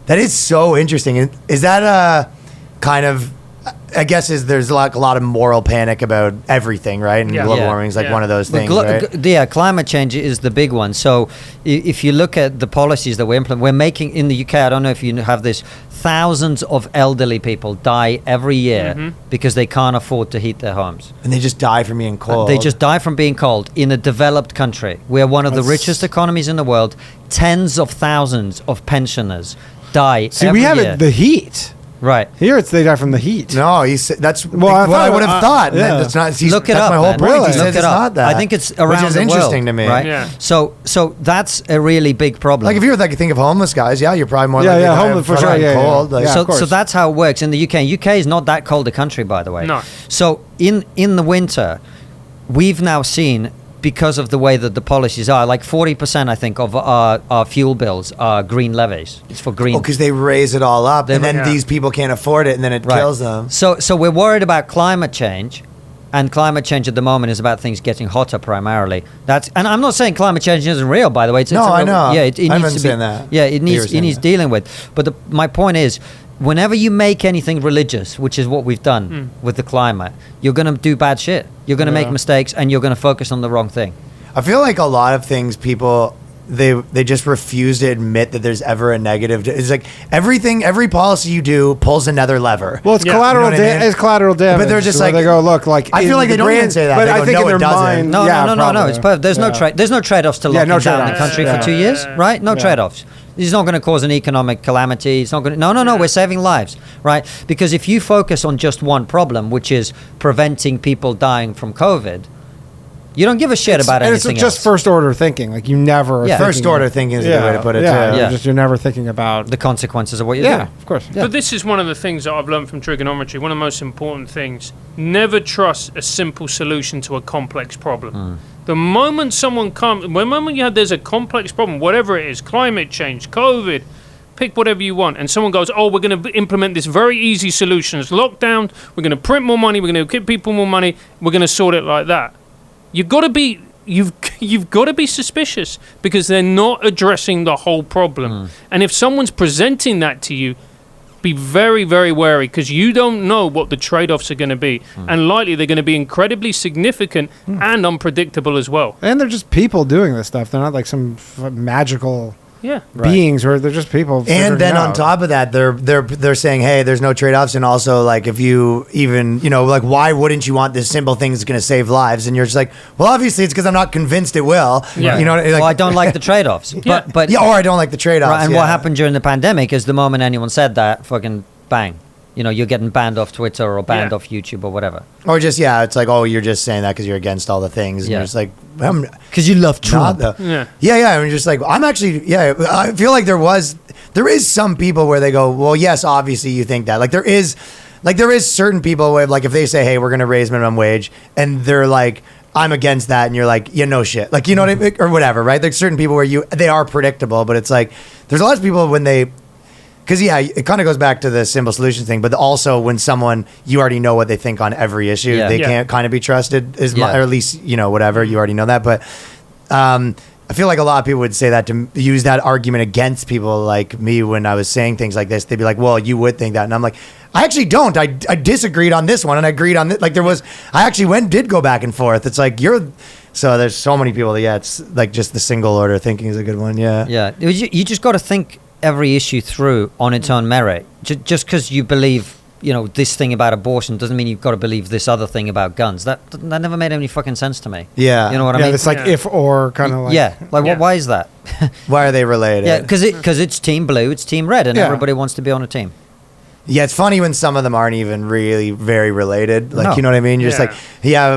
that is so interesting. And is that a kind of I guess there's like a lot of moral panic about everything, right? And global warming is like one of those things, right? Climate change is the big one. So if you look at the policies that we implement, we're making in the UK, I don't know if you have this, thousands of elderly people die every year because they can't afford to heat their homes. And they just die from being cold. They just die from being cold in a developed country. We're one of the richest economies in the world. Tens of thousands of pensioners die every year. We have the heat. Right. Here they die from the heat. No, that's what I would have thought. Yeah. That's not. Look it that's up. my whole point. Really? He says it's not that. I think it's around which is the interesting world, to me. right? Yeah. So that's a really big problem. Like if you were think of homeless guys, you're probably more likely homeless for sure. cold. Like, so that's how it works in the UK. UK is not that cold a country, by the way. No. So in the winter, we've now seen, because of the way that the policies are, like 40%, I think, of our fuel bills are green levies. It's for green. Oh, because they raise it all up, and then these people can't afford it, and then it kills them. So we're worried about climate change, and climate change at the moment is about things getting hotter primarily. And I'm not saying climate change isn't real, by the way. I know. Yeah, it I needs to be. That. Yeah, it needs dealing with. But my point is, whenever you make anything religious, which is what we've done with the climate, you're going to do bad shit. You're going to make mistakes, and you're going to focus on the wrong thing. I feel like a lot of things people they just refuse to admit that there's ever a negative. It's like every policy you do pulls another lever. Well, it's collateral. It's collateral damage. But they're just like they go look like. I feel like they don't even say that. But they I go, think no, in it their doesn't. mind, No. It's perfect. There's no trade-offs to locking down the country for 2 years, right? No trade-offs. It's not going to cause an economic calamity. It's not going to. No. We're saving lives, right? Because if you focus on just one problem, which is preventing people dying from COVID, you don't give a shit about anything it's just else. first order thinking. Like you never. Are first order thinking is a good way to put it. Yeah. You're never thinking about the consequences of what you do. Yeah, of course. Yeah. But this is one of the things that I've learned from trigonometry. One of the most important things: never trust a simple solution to a complex problem. The moment someone comes, there's a complex problem, whatever it is, climate change, COVID, pick whatever you want, and someone goes, "Oh, we're going to implement this very easy solution. It's lockdown. We're going to print more money. We're going to give people more money. We're going to sort it like that." You've got to be suspicious because they're not addressing the whole problem. And if someone's presenting that to you, be very, very wary because you don't know what the trade-offs are going to be, and likely they're going to be incredibly significant and unpredictable as well. And they're just people doing this stuff. They're not like some magical Yeah. beings, or they're just people. And then on out. top of that, they're saying, hey, there's no trade-offs, and also like if you even like why wouldn't you want this simple thing that's going to save lives? And you're just like, well, obviously it's because I'm not convinced it will. Yeah. You know, like, Well, I don't like the trade-offs. But or I don't like the trade-offs. Right, and what happened during the pandemic is the moment anyone said that, fucking bang. You're getting banned off Twitter or banned off YouTube or whatever. Or just, it's like, oh, you're just saying that because you're against all the things. And you're just like, because you love Trump. Yeah. I'm just like, I'm actually, I feel like there is some people where they go, well, yes, obviously you think that. Like there is certain people where like if they say, hey, we're going to raise minimum wage, and they're like, I'm against that, and you're like, no shit. Like, you know what I mean? Or whatever, right? There's certain people where they are predictable, but it's like, there's a lot of people when they, because it kind of goes back to the simple solution thing, but also when someone, you already know what they think on every issue, they can't kind of be trusted or at least, whatever, you already know that. But I feel like a lot of people would say that to use that argument against people like me when I was saying things like this. They'd be like, well, you would think that. And I'm like, I actually don't. I disagreed on this one and I agreed on this. Like I actually did go back and forth. It's like so there's so many people that, it's like just the single order thinking is a good one. Yeah. Yeah. You just got to think every issue through on its own merit. Just because you believe, this thing about abortion doesn't mean you've got to believe this other thing about guns. That never made any fucking sense to me. Yeah. You know what I mean? It's like if or kind of like. Yeah. Like, why is that? Why are they related? Yeah, because it's team blue, it's team red, and everybody wants to be on a team. Yeah, it's funny when some of them aren't even really very related. Like, you know what I mean? You're just like,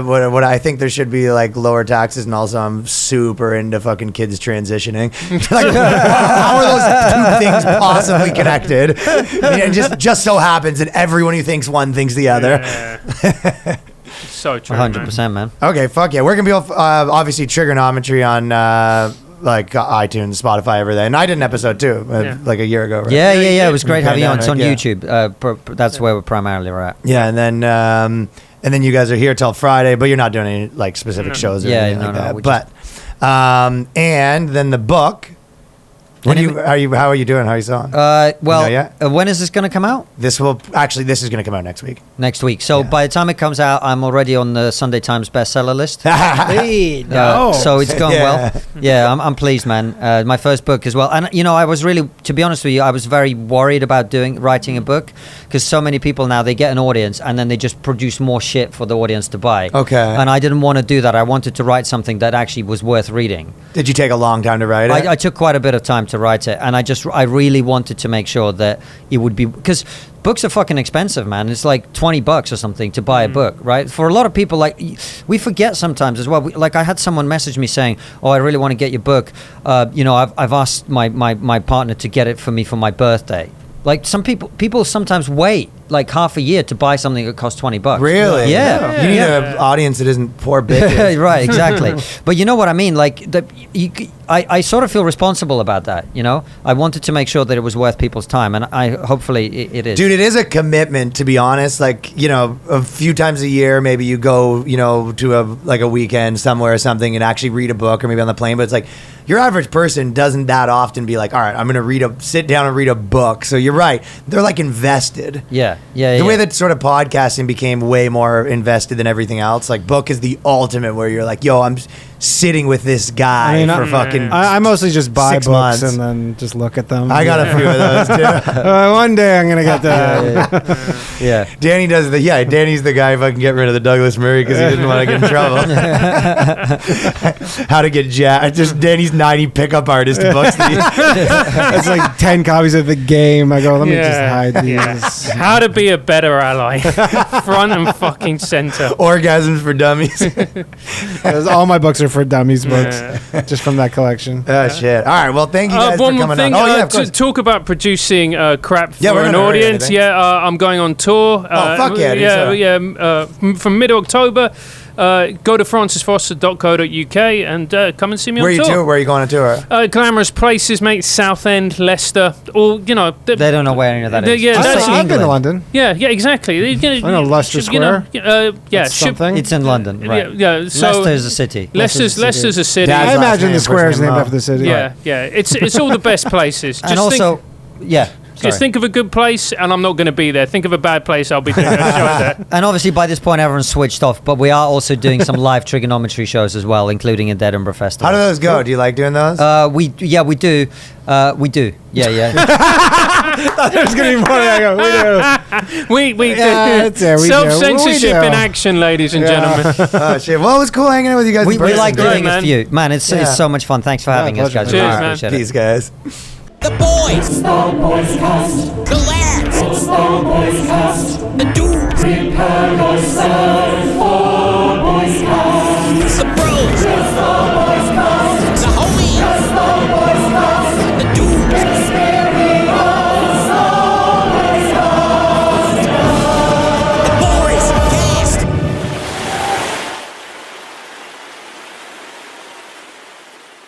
what I think there should be like lower taxes, and also I'm super into fucking kids transitioning. Like, how are those two things possibly connected? And it just so happens that everyone who thinks one thinks the other. Yeah. So true. 100%, man. Okay, fuck yeah. Where can people, obviously, Triggernometry on like iTunes, Spotify, everything. And I did an episode too, like a year ago, right? Yeah. It was great having you on. It's on Pandemic, YouTube. That's where we're primarily at. Yeah, and then you guys are here till Friday, but you're not doing any like specific shows or anything like that. But and then the book How are you doing? How are you selling? When is this going to come out? This is going to come out next week. Next week. So by the time it comes out, I'm already on the Sunday Times bestseller list. Hey, no. So it's going well. Yeah, I'm pleased, man. My first book as well. And, I was really, to be honest with you, I was very worried about writing a book because so many people now, they get an audience and then they just produce more shit for the audience to buy. Okay. And I didn't want to do that. I wanted to write something that actually was worth reading. Did you take a long time to write it? I took quite a bit of time to write it, and I really wanted to make sure that it would be, because books are fucking expensive, man. It's like $20 or something to buy a book, right? For a lot of people, like, we forget sometimes as well. Like, I had someone message me saying, "Oh, I really want to get your book. I've asked my partner to get it for me for my birthday." Like, some people sometimes wait like half a year to buy something that costs $20. Really? Yeah. You need an audience that isn't poor bitches. Right, exactly. But you know what I mean? Like, I sort of feel responsible about that, I wanted to make sure that it was worth people's time, and hopefully it is. Dude, it is a commitment, to be honest. Like, a few times a year, maybe you go, to a weekend somewhere or something and actually read a book, or maybe on the plane, but it's like, your average person doesn't that often be like, all right, I'm going to sit down and read a book. So you're right. They're like invested. Yeah. The way that sort of podcasting became way more invested than everything else, like book is the ultimate where you're like, yo, I'm sitting with this guy for fucking I mostly just buy 6 books months. and then just look at them. I got a few of those too. One day I'm going to get that. Yeah. Danny does Danny's the guy fucking get rid of the Douglas Murray because he didn't want to get in trouble. How to get jacked. Just Danny's 90 pickup artist books. It's like 10 copies of The Game. I go, let me just hide these. How to be a better ally. Front and fucking center. Orgasms for Dummies. All my books are for dummies books, just from that collection. Oh, shit. All right, well, thank you guys for coming thing, on. Oh, yeah, of course. To talk about producing crap for we're an gonna audience. I'm going on tour. Fuck yeah. From mid-October. Go to francisfoster.co.uk and come and see me on tour. Where are you going on tour? Glamorous places, mate. Southend, Leicester. All they don't know where any of that is. Yeah, I've been to London. Yeah, exactly. I know Leicester Square. Something. It's in London, right? Yeah. So Leicester's a city. Leicester's a city. Dad's I last imagine name, the square is first name named Mo. after the city. Yeah. It's all the best places. And also, Just think of a good place, and I'm not going to be there. Think of a bad place, I'll be doing a show there. And obviously, by this point, everyone's switched off. But we are also doing some live Triggernometry shows as well, including in Edinburgh Festival. How do those go? Do you like doing those? We do. We do. There's gonna be more. We do. That's it, we do. Self-censorship We do. in action, ladies and gentlemen. Oh, shit. Well, it was cool hanging out with you guys. We in person. like doing man. a few. Man, it's so much fun. Thanks for having us, guys. pleasure. Cheers, I man. appreciate it. Peace, guys. The boys, The BOYSCAST. the lads, The BOYSCAST. the dudes. Prepare yourself for